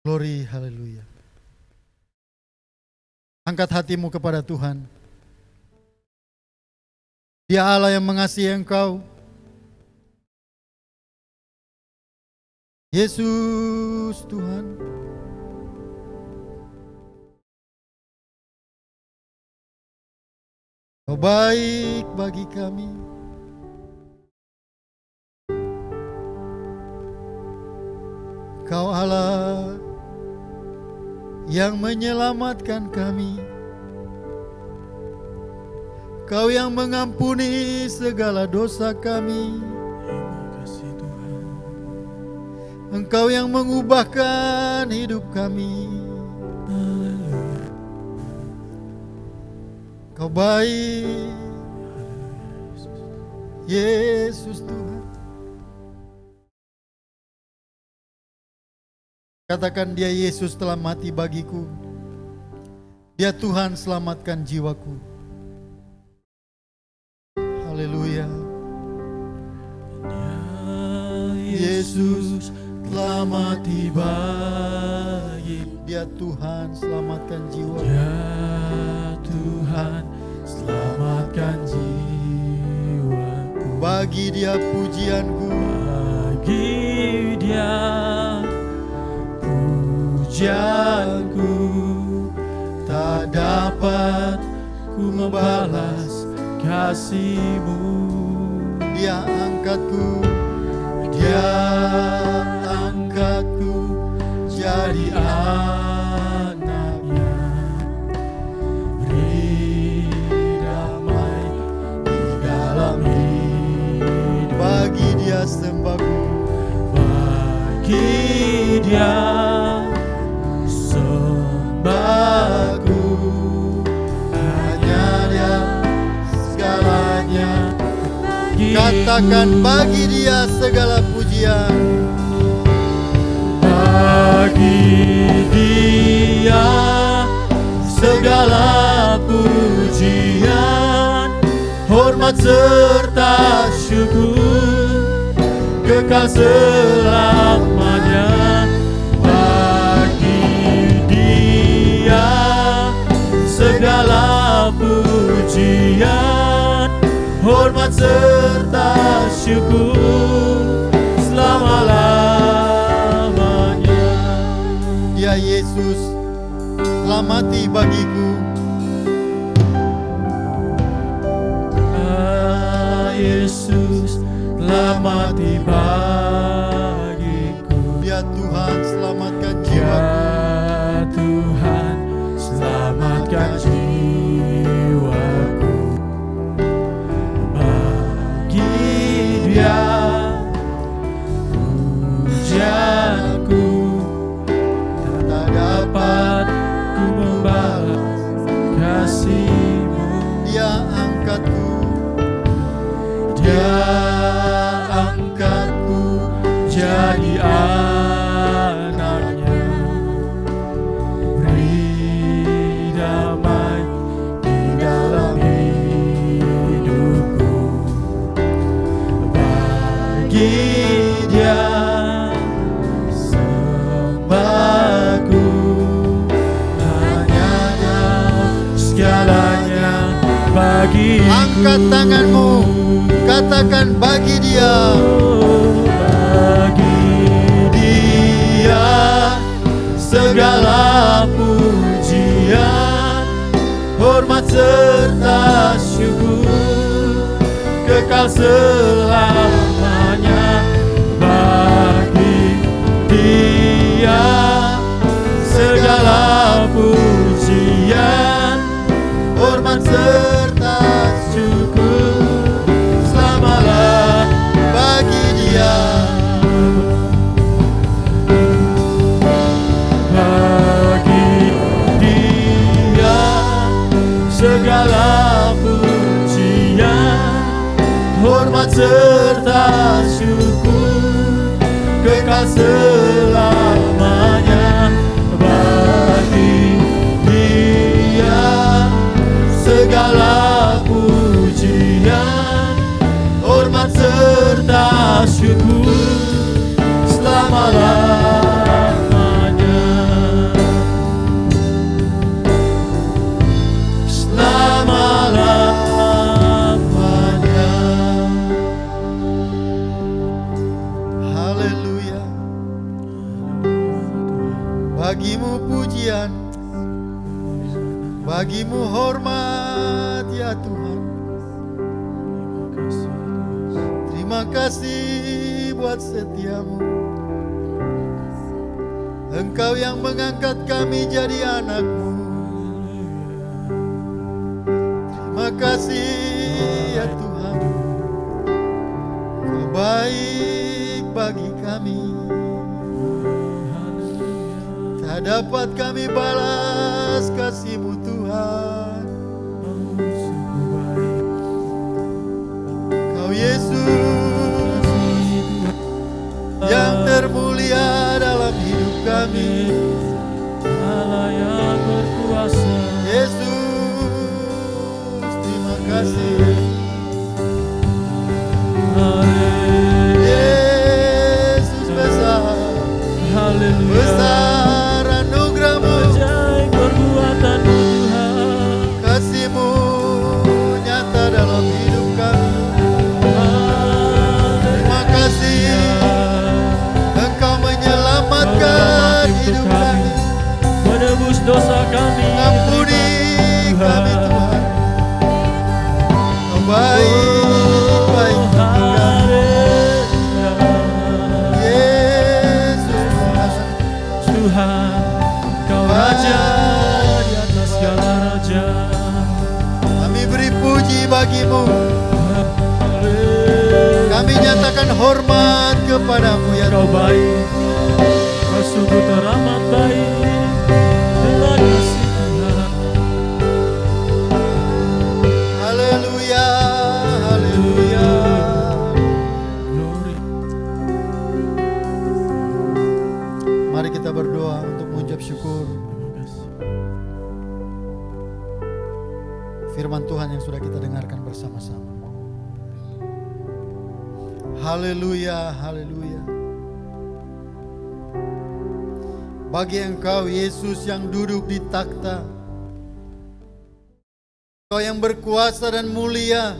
Glory, haleluya. Angkat hatimu kepada Tuhan. Dia Allah yang mengasihi engkau. Yesus Tuhan. Kau baik bagi kami. Kau Allah yang menyelamatkan kami. Kau yang mengampuni segala dosa kami. Terima kasih Tuhan. Engkau yang mengubahkan hidup kami. Haleluya. Kau baik, Yesus Tuhan. Katakan, Dia Yesus telah mati bagiku. Dia Tuhan selamatkan jiwaku. Haleluya. Yesus telah mati bagiku. Dia Tuhan selamatkan jiwaku. Ya Tuhan selamatkan jiwaku. Bagi Dia pujianku. Bagi Dia pujianku, tak dapat ku membalas kasih-Mu. Dia angkatku, Dia angkatku jadi anaknya. Beri damai di dalam hidup. Bagi Dia sembahku, Bagi Dia sembahku, hanya Dia segalanya. katakan bagi Dia segala pujian. Bagi Dia segala pujian, hormat serta syukur, kekal selamanya. Bagi Dia segala pujian, hormat serta syukur selama-lamanya. Dia Yesus telah mati bagiku. Yesus telah mati bagiku. Dia Tuhan selamatkan jiwaku. Ya Tuhan selamatkan jiwaku. Bagi Dia pujianku, tak dapat ku membalas kasih-Mu. Dia angkatku, Dia angkatku jadi anaknya. Beri damai di dalam hidupku. Bagi Dia sembahku, hanya Dia segalanya bagiku. angkat tanganmu, katakan bagi Dia. Bagi Dia segala kekal selamanya. Bagi Dia segala pujian, hormat serta syukur selamalah bagi Dia. Bagi Dia segala pujian, hormat serta syukur kekal selamanya. Bagi Dia segala pujian, hormat serta syukur selama-lamanya. Selama-lamanya. Haleluya. Bagimu pujian, bagimu hormat ya Tuhan. Terima kasih buat setiamu. Engkau yang mengangkat kami jadi anakmu. Terima kasih ya Tuhan. Kau baik bagi kami. Tak dapat kami balas kasih-Mu Tuhan. Kau Yesus yang termulia dalam hidup kami. Allah yang berkuasa. Yesus, terima kasih. Yesus besar, Haleluya. besar anugerah-Mu, Ajaib perbuatan-Mu Tuhan. kasih-Mu nyata dalam hidup kami. Terima kasih Engkau menyelamatkan hidup kami. Menebus dosa kami. Ampuni kami Tuhan. Kau baik, baik kami. Yesus Tuhan. Tuhan, Kau Raja di atas segala raja. Kami beri puji bagi-Mu. Kami nyatakan hormat kepada-Mu ya Kau Tuhan. baik, Kau sungguh teramat baik. Terima kasih Tuhan. Haleluya, haleluya. Glory. Mari kita berdoa untuk mengucap syukur Terima kasih. firman Tuhan yang sudah kita dengarkan bersama-sama. Haleluya, haleluya. Bagi Engkau Yesus yang duduk di takhta, Engkau yang berkuasa dan mulia,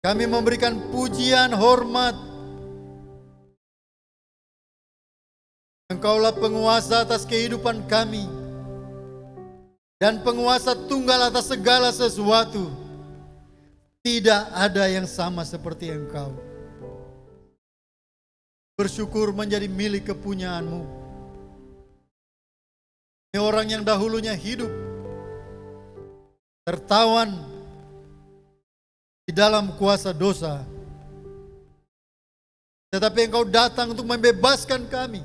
kami memberikan pujian, hormat. Engkaulah penguasa atas kehidupan kami dan penguasa tunggal atas segala sesuatu. Tidak ada yang sama seperti Engkau. Bersyukur menjadi milik kepunyaan-Mu. Ini orang yang dahulunya hidup tertawan di dalam kuasa dosa, tetapi Engkau datang untuk membebaskan kami.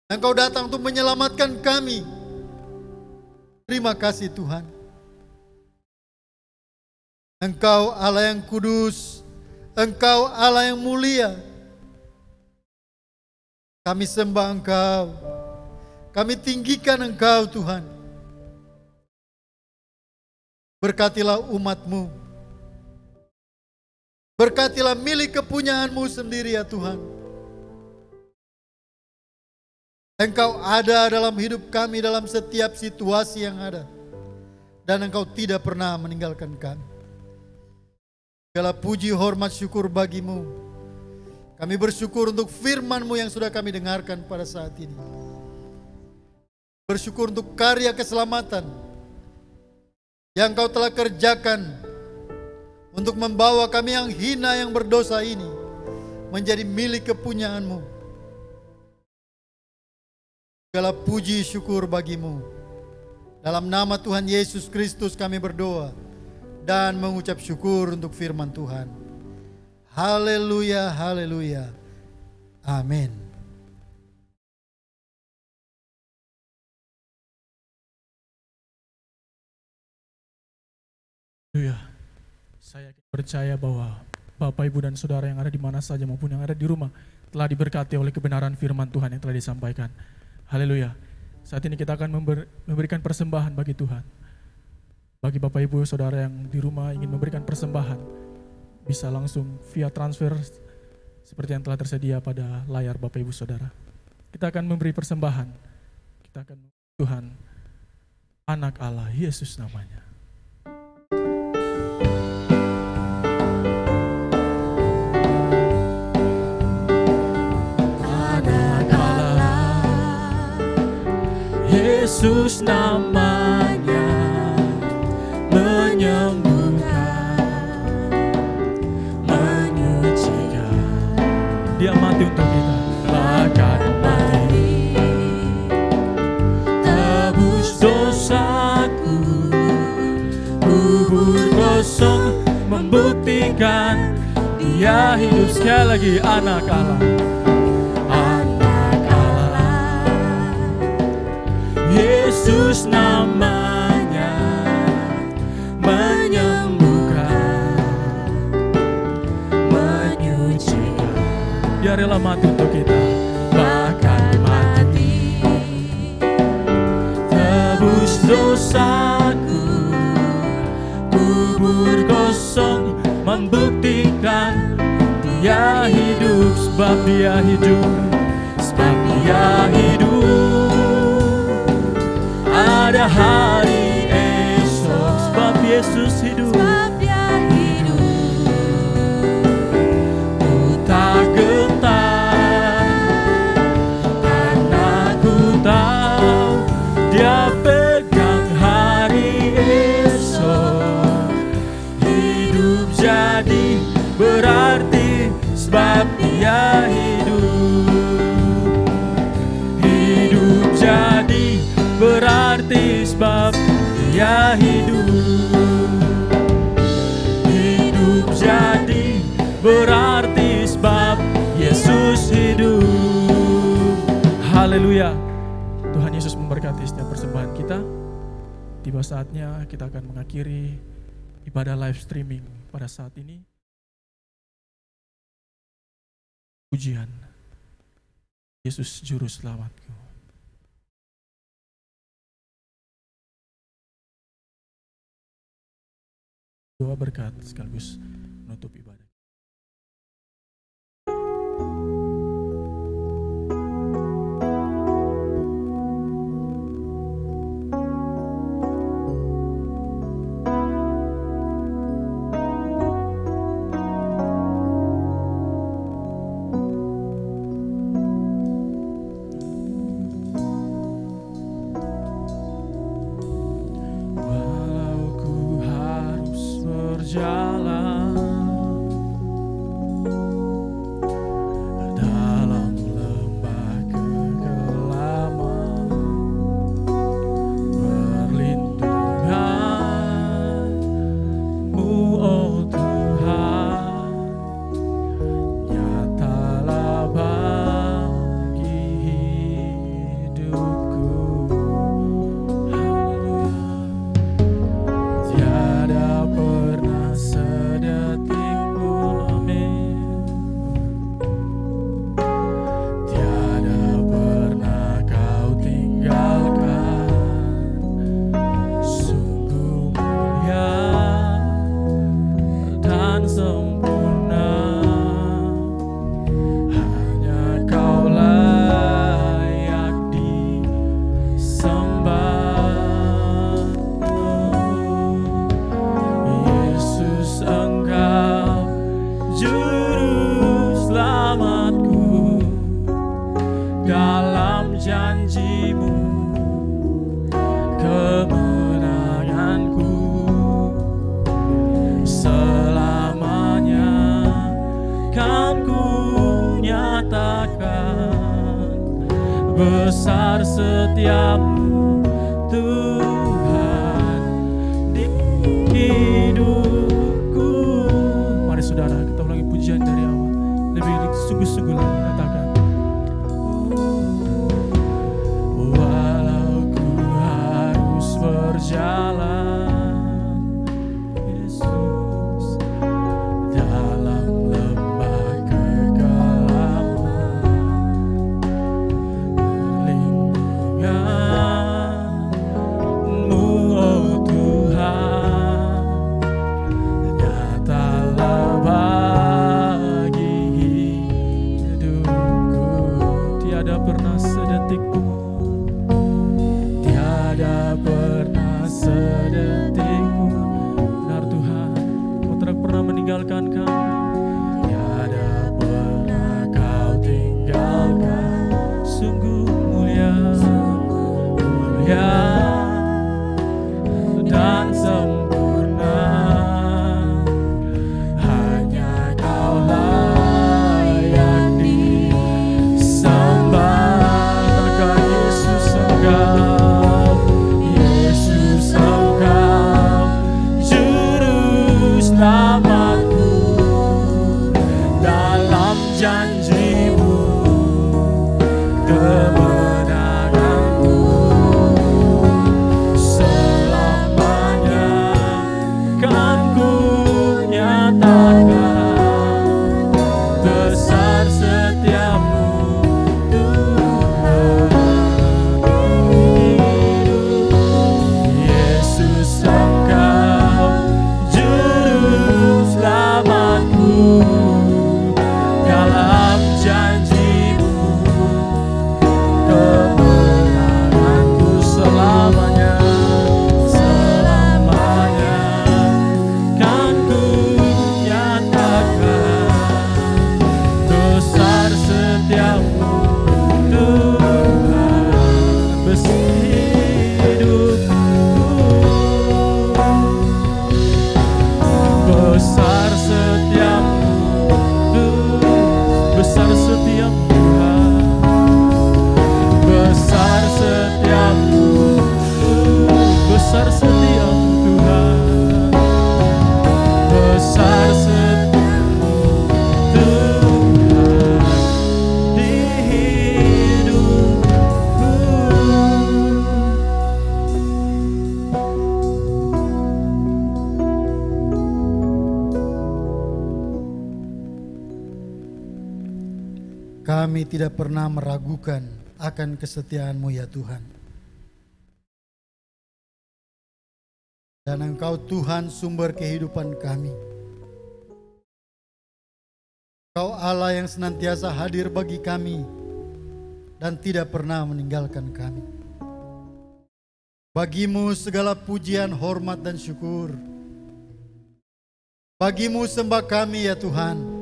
Engkau datang untuk menyelamatkan kami. Terima kasih Tuhan. Engkau Allah yang kudus, Engkau Allah yang mulia. Kami sembah Engkau, kami tinggikan Engkau Tuhan. Berkatilah umat-Mu, berkatilah milik kepunyaan-Mu sendiri ya Tuhan. Engkau ada dalam hidup kami dalam setiap situasi yang ada, dan Engkau tidak pernah meninggalkan kami. Segala puji, hormat, syukur bagi-Mu. Kami bersyukur untuk firman-Mu yang sudah kami dengarkan pada saat ini. Bersyukur untuk karya keselamatan yang Engkau telah kerjakan untuk membawa kami yang hina, yang berdosa ini menjadi milik kepunyaan-Mu. Segala puji syukur bagimu. Dalam nama Tuhan Yesus Kristus kami berdoa dan mengucap syukur untuk firman Tuhan. Haleluya, haleluya. Amin. Haleluya. Saya percaya bahwa Bapak, Ibu, dan Saudara yang ada di mana saja maupun yang ada di rumah telah diberkati oleh kebenaran firman Tuhan yang telah disampaikan. Haleluya. Saat ini kita akan memberikan persembahan bagi Tuhan. Bagi Bapak, Ibu, Saudara yang di rumah ingin memberikan persembahan, bisa langsung via transfer seperti yang telah tersedia pada layar Bapak, Ibu, Saudara. Kita akan memberi persembahan. Kita akan Tuhan, anak Allah, Yesus namanya. Yesus namanya menyembuhkan, menyucikan. Dia mati untuk kita, Bahkan mati tebus dosaku, kubur kosong membuktikan Dia hidup. sekali lagi, anak Allah. Yesus namanya menyembuhkan, menyucikan. Dia rela mati untuk kita. Bahkan mati tebus dosaku, kubur kosong membuktikan Dia hidup. Sebab Dia hidup, Sebab Dia hidup. Ada hari esok. sebab Yesus hidup. Sebab Dia hidup. Ku tak gentar, karena ku tahu Dia pegang hari esok. Hidup jadi berarti sebab Dia hidup. Hidup jadi berarti sebab Dia hidup. Hidup jadi berarti sebab Yesus hidup. Haleluya. Tuhan Yesus memberkati setiap persembahan kita. Tiba saatnya kita akan mengakhiri ibadah live streaming pada saat ini. Pujian, Yesus Juru Selamatku. Doa berkat sekaligus menutup ibadah. Walau ku harus berjalan dalam lembah kegelapan, perlindungan-Mu, oh Tuhan, nyatalah bagi hidupku. Haleluya. Tiada pernah besar setiap-Mu Tuhan di hidupku. Mari saudara, kita ulangi pujian dari awal. Lebih sungguh-sungguh lagi katakan. Walau ku harus berjalan, Yesus, dalam lembah kegelapan, perlindungan-Mu, oh Tuhan, nyatalah bagi hidupku. Tiada pernah sedetik pun, Tiada pernah sedetik pun, benar Tuhan, Kau tidak pernah meninggalkan kami. tiada pernah Kau tinggalkan. Sungguh mulia, Mulia dan sempurna, hanya Kau layak disembah. Katakan Yesus Engkau, Yesus Engkau, Juru Selamatku, dalam janji-Mu, kemenanganku, selamanya kan ku nyatakan, besar setiap-Mu Tuhan. Yesus Engkau, Juru Selamatku, dalam janji-Mu, kemenanganku, selamanya, selamanya kan ku nyatakan, besar setiap-Mu Tuhan. Besar hidupku, besar setiap-Mu Tuhan, besar setiap Tuhan, besar setiap-Mu, besar setiap-Mu Tuhan. besar setiap-Mu Tuhan di hidupku. Kami tidak pernah meragukan akan kesetiaan-Mu ya Tuhan. Dan Engkau Tuhan sumber kehidupan kami. Engkau Allah yang senantiasa hadir bagi kami dan tidak pernah meninggalkan kami. Bagimu segala pujian, hormat dan syukur. Bagimu sembah kami ya Tuhan.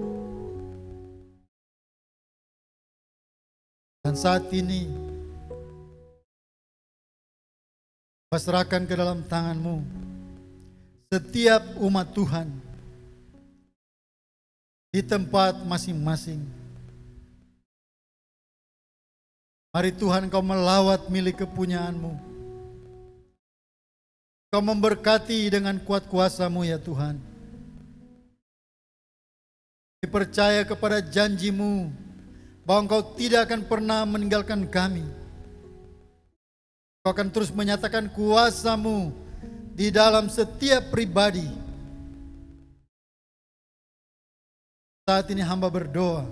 Dan saat ini pasrahkan ke dalam tangan-Mu setiap umat Tuhan di tempat masing-masing. Mari Tuhan Kau melawat milik kepunyaan-Mu. Kau memberkati dengan kuat kuasa-Mu ya Tuhan. Dipercaya kepada janji-Mu bahwa Engkau tidak akan pernah meninggalkan kami. Kau akan terus menyatakan kuasa-Mu di dalam setiap pribadi. Saat ini hamba berdoa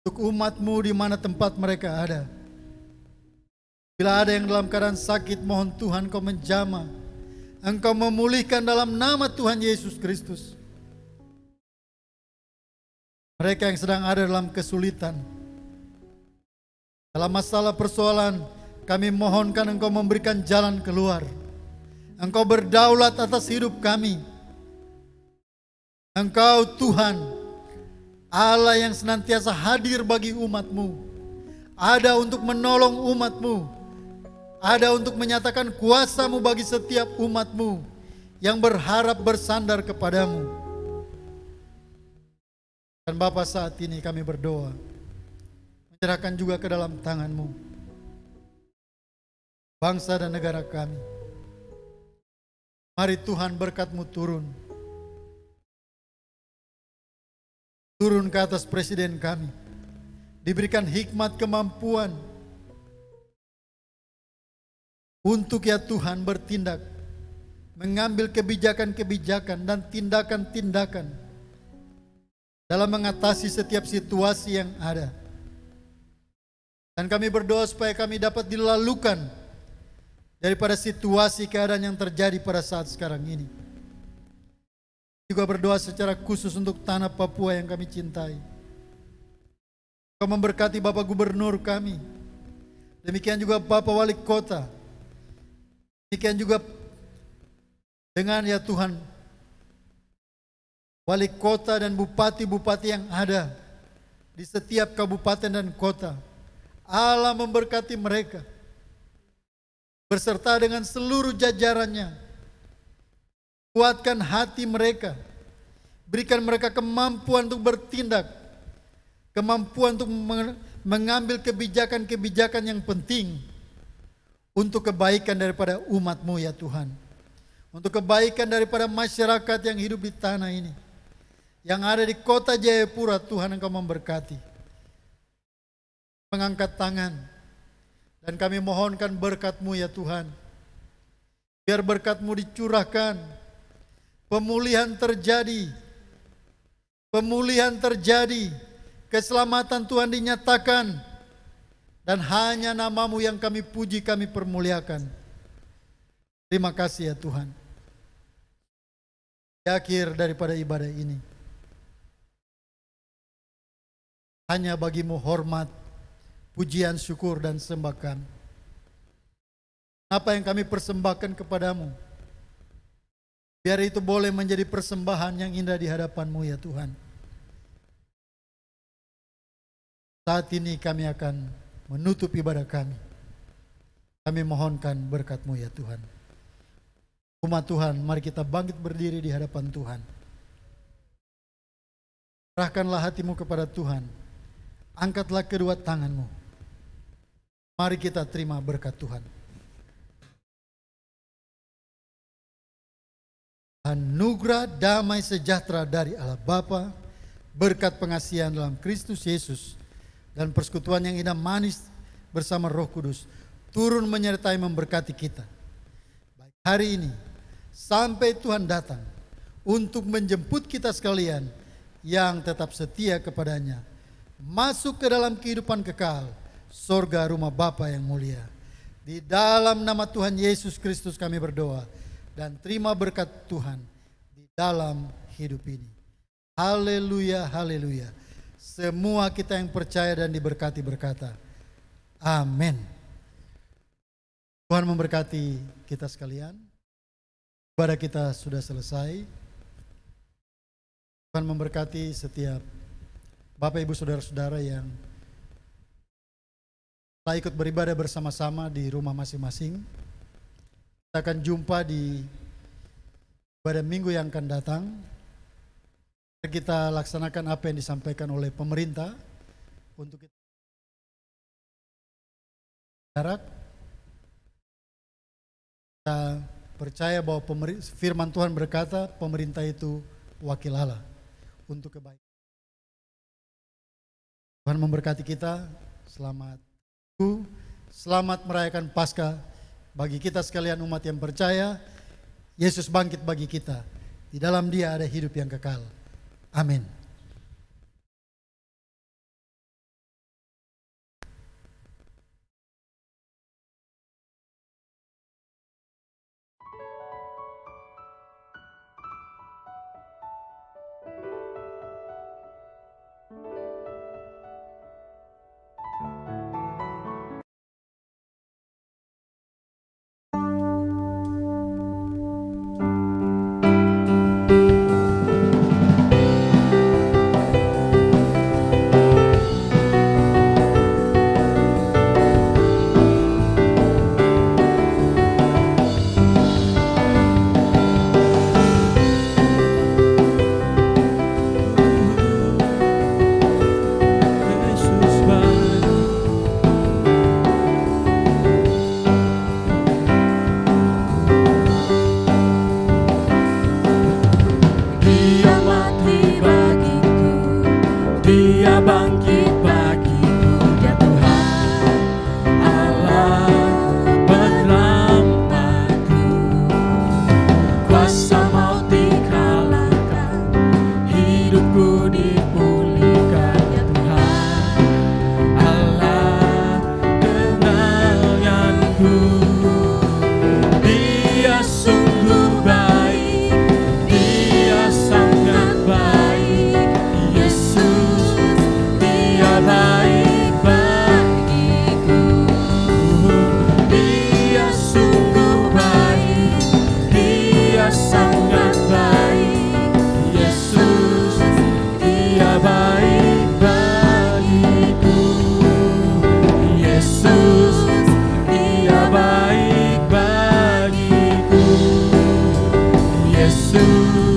untuk umat-Mu di mana tempat mereka ada. Bila ada yang dalam keadaan sakit, mohon Tuhan Kau menjamah. Engkau memulihkan dalam nama Tuhan Yesus Kristus. Mereka yang sedang ada dalam kesulitan, dalam masalah persoalan, kami mohonkan Engkau memberikan jalan keluar. Engkau berdaulat atas hidup kami. Engkau Tuhan, Allah yang senantiasa hadir bagi umat-Mu. Ada untuk menolong umat-Mu. Ada untuk menyatakan kuasa-Mu bagi setiap umat-Mu yang berharap bersandar kepadamu. Dan Bapa, saat ini kami berdoa, serahkan juga ke dalam tangan-Mu bangsa dan negara kami. Mari Tuhan berkat-Mu turun. Turun ke atas presiden kami. Diberikan hikmat kemampuan untuk ya Tuhan bertindak, mengambil kebijakan-kebijakan dan tindakan-tindakan dalam mengatasi setiap situasi yang ada. Dan kami berdoa supaya kami dapat dilalukan daripada situasi keadaan yang terjadi pada saat sekarang ini. Juga berdoa secara khusus untuk tanah Papua yang kami cintai. Kau memberkati Bapak Gubernur kami. Demikian juga Bapak Wali Kota. Demikian juga dengan ya Tuhan, Wali Kota dan Bupati-Bupati yang ada di setiap kabupaten dan kota. Allah memberkati mereka berserta dengan seluruh jajarannya. Kuatkan hati mereka. Berikan mereka kemampuan untuk bertindak. Kemampuan untuk mengambil kebijakan-kebijakan yang penting untuk kebaikan daripada umat-Mu ya Tuhan. Untuk kebaikan daripada masyarakat yang hidup di tanah ini. Yang ada di kota Jayapura, Tuhan Engkau memberkati. Mengangkat tangan. Dan kami mohonkan berkat-Mu ya Tuhan. Biar berkat-Mu dicurahkan. Pemulihan terjadi. Pemulihan terjadi. Keselamatan Tuhan dinyatakan. Dan hanya nama-Mu yang kami puji, kami permuliakan. Terima kasih ya Tuhan. Di akhir daripada ibadah ini, hanya bagi-Mu hormat, pujian, syukur, dan sembah kami. Apa yang kami persembahkan kepadamu, biar itu boleh menjadi persembahan yang indah di hadapan-Mu ya Tuhan. Saat ini kami akan menutup ibadah kami. Kami mohonkan berkat-Mu ya Tuhan. Umat Tuhan, mari kita bangkit berdiri di hadapan Tuhan. Serahkanlah hatimu kepada Tuhan. Angkatlah kedua tanganmu. Mari kita terima berkat Tuhan. Anugerah damai sejahtera dari Allah Bapa, berkat pengasihan dalam Kristus Yesus, dan persekutuan yang indah manis bersama Roh Kudus turun menyertai memberkati kita. Baik hari ini sampai Tuhan datang untuk menjemput kita sekalian yang tetap setia kepadanya, masuk ke dalam kehidupan kekal, sorga rumah Bapa yang mulia. Di dalam nama Tuhan Yesus Kristus kami berdoa dan terima berkat Tuhan di dalam hidup ini. Haleluya, haleluya. Semua kita yang percaya dan diberkati berkata, amin. Tuhan memberkati kita sekalian. Ibadah kita sudah selesai. Tuhan memberkati setiap Bapak Ibu Saudara-saudara yang telah ikut beribadah bersama-sama di rumah masing-masing. Kita akan jumpa di ibadah minggu yang akan datang. Kita laksanakan apa yang disampaikan oleh pemerintah untuk kita jarak. Kita percaya bahwa firman Tuhan berkata pemerintah itu wakil Allah untuk kebaikan. Tuhan memberkati kita. Selamat merayakan Paskah bagi kita sekalian umat yang percaya. Yesus bangkit bagi kita. Di dalam Dia ada hidup yang kekal. Amin. Yesus.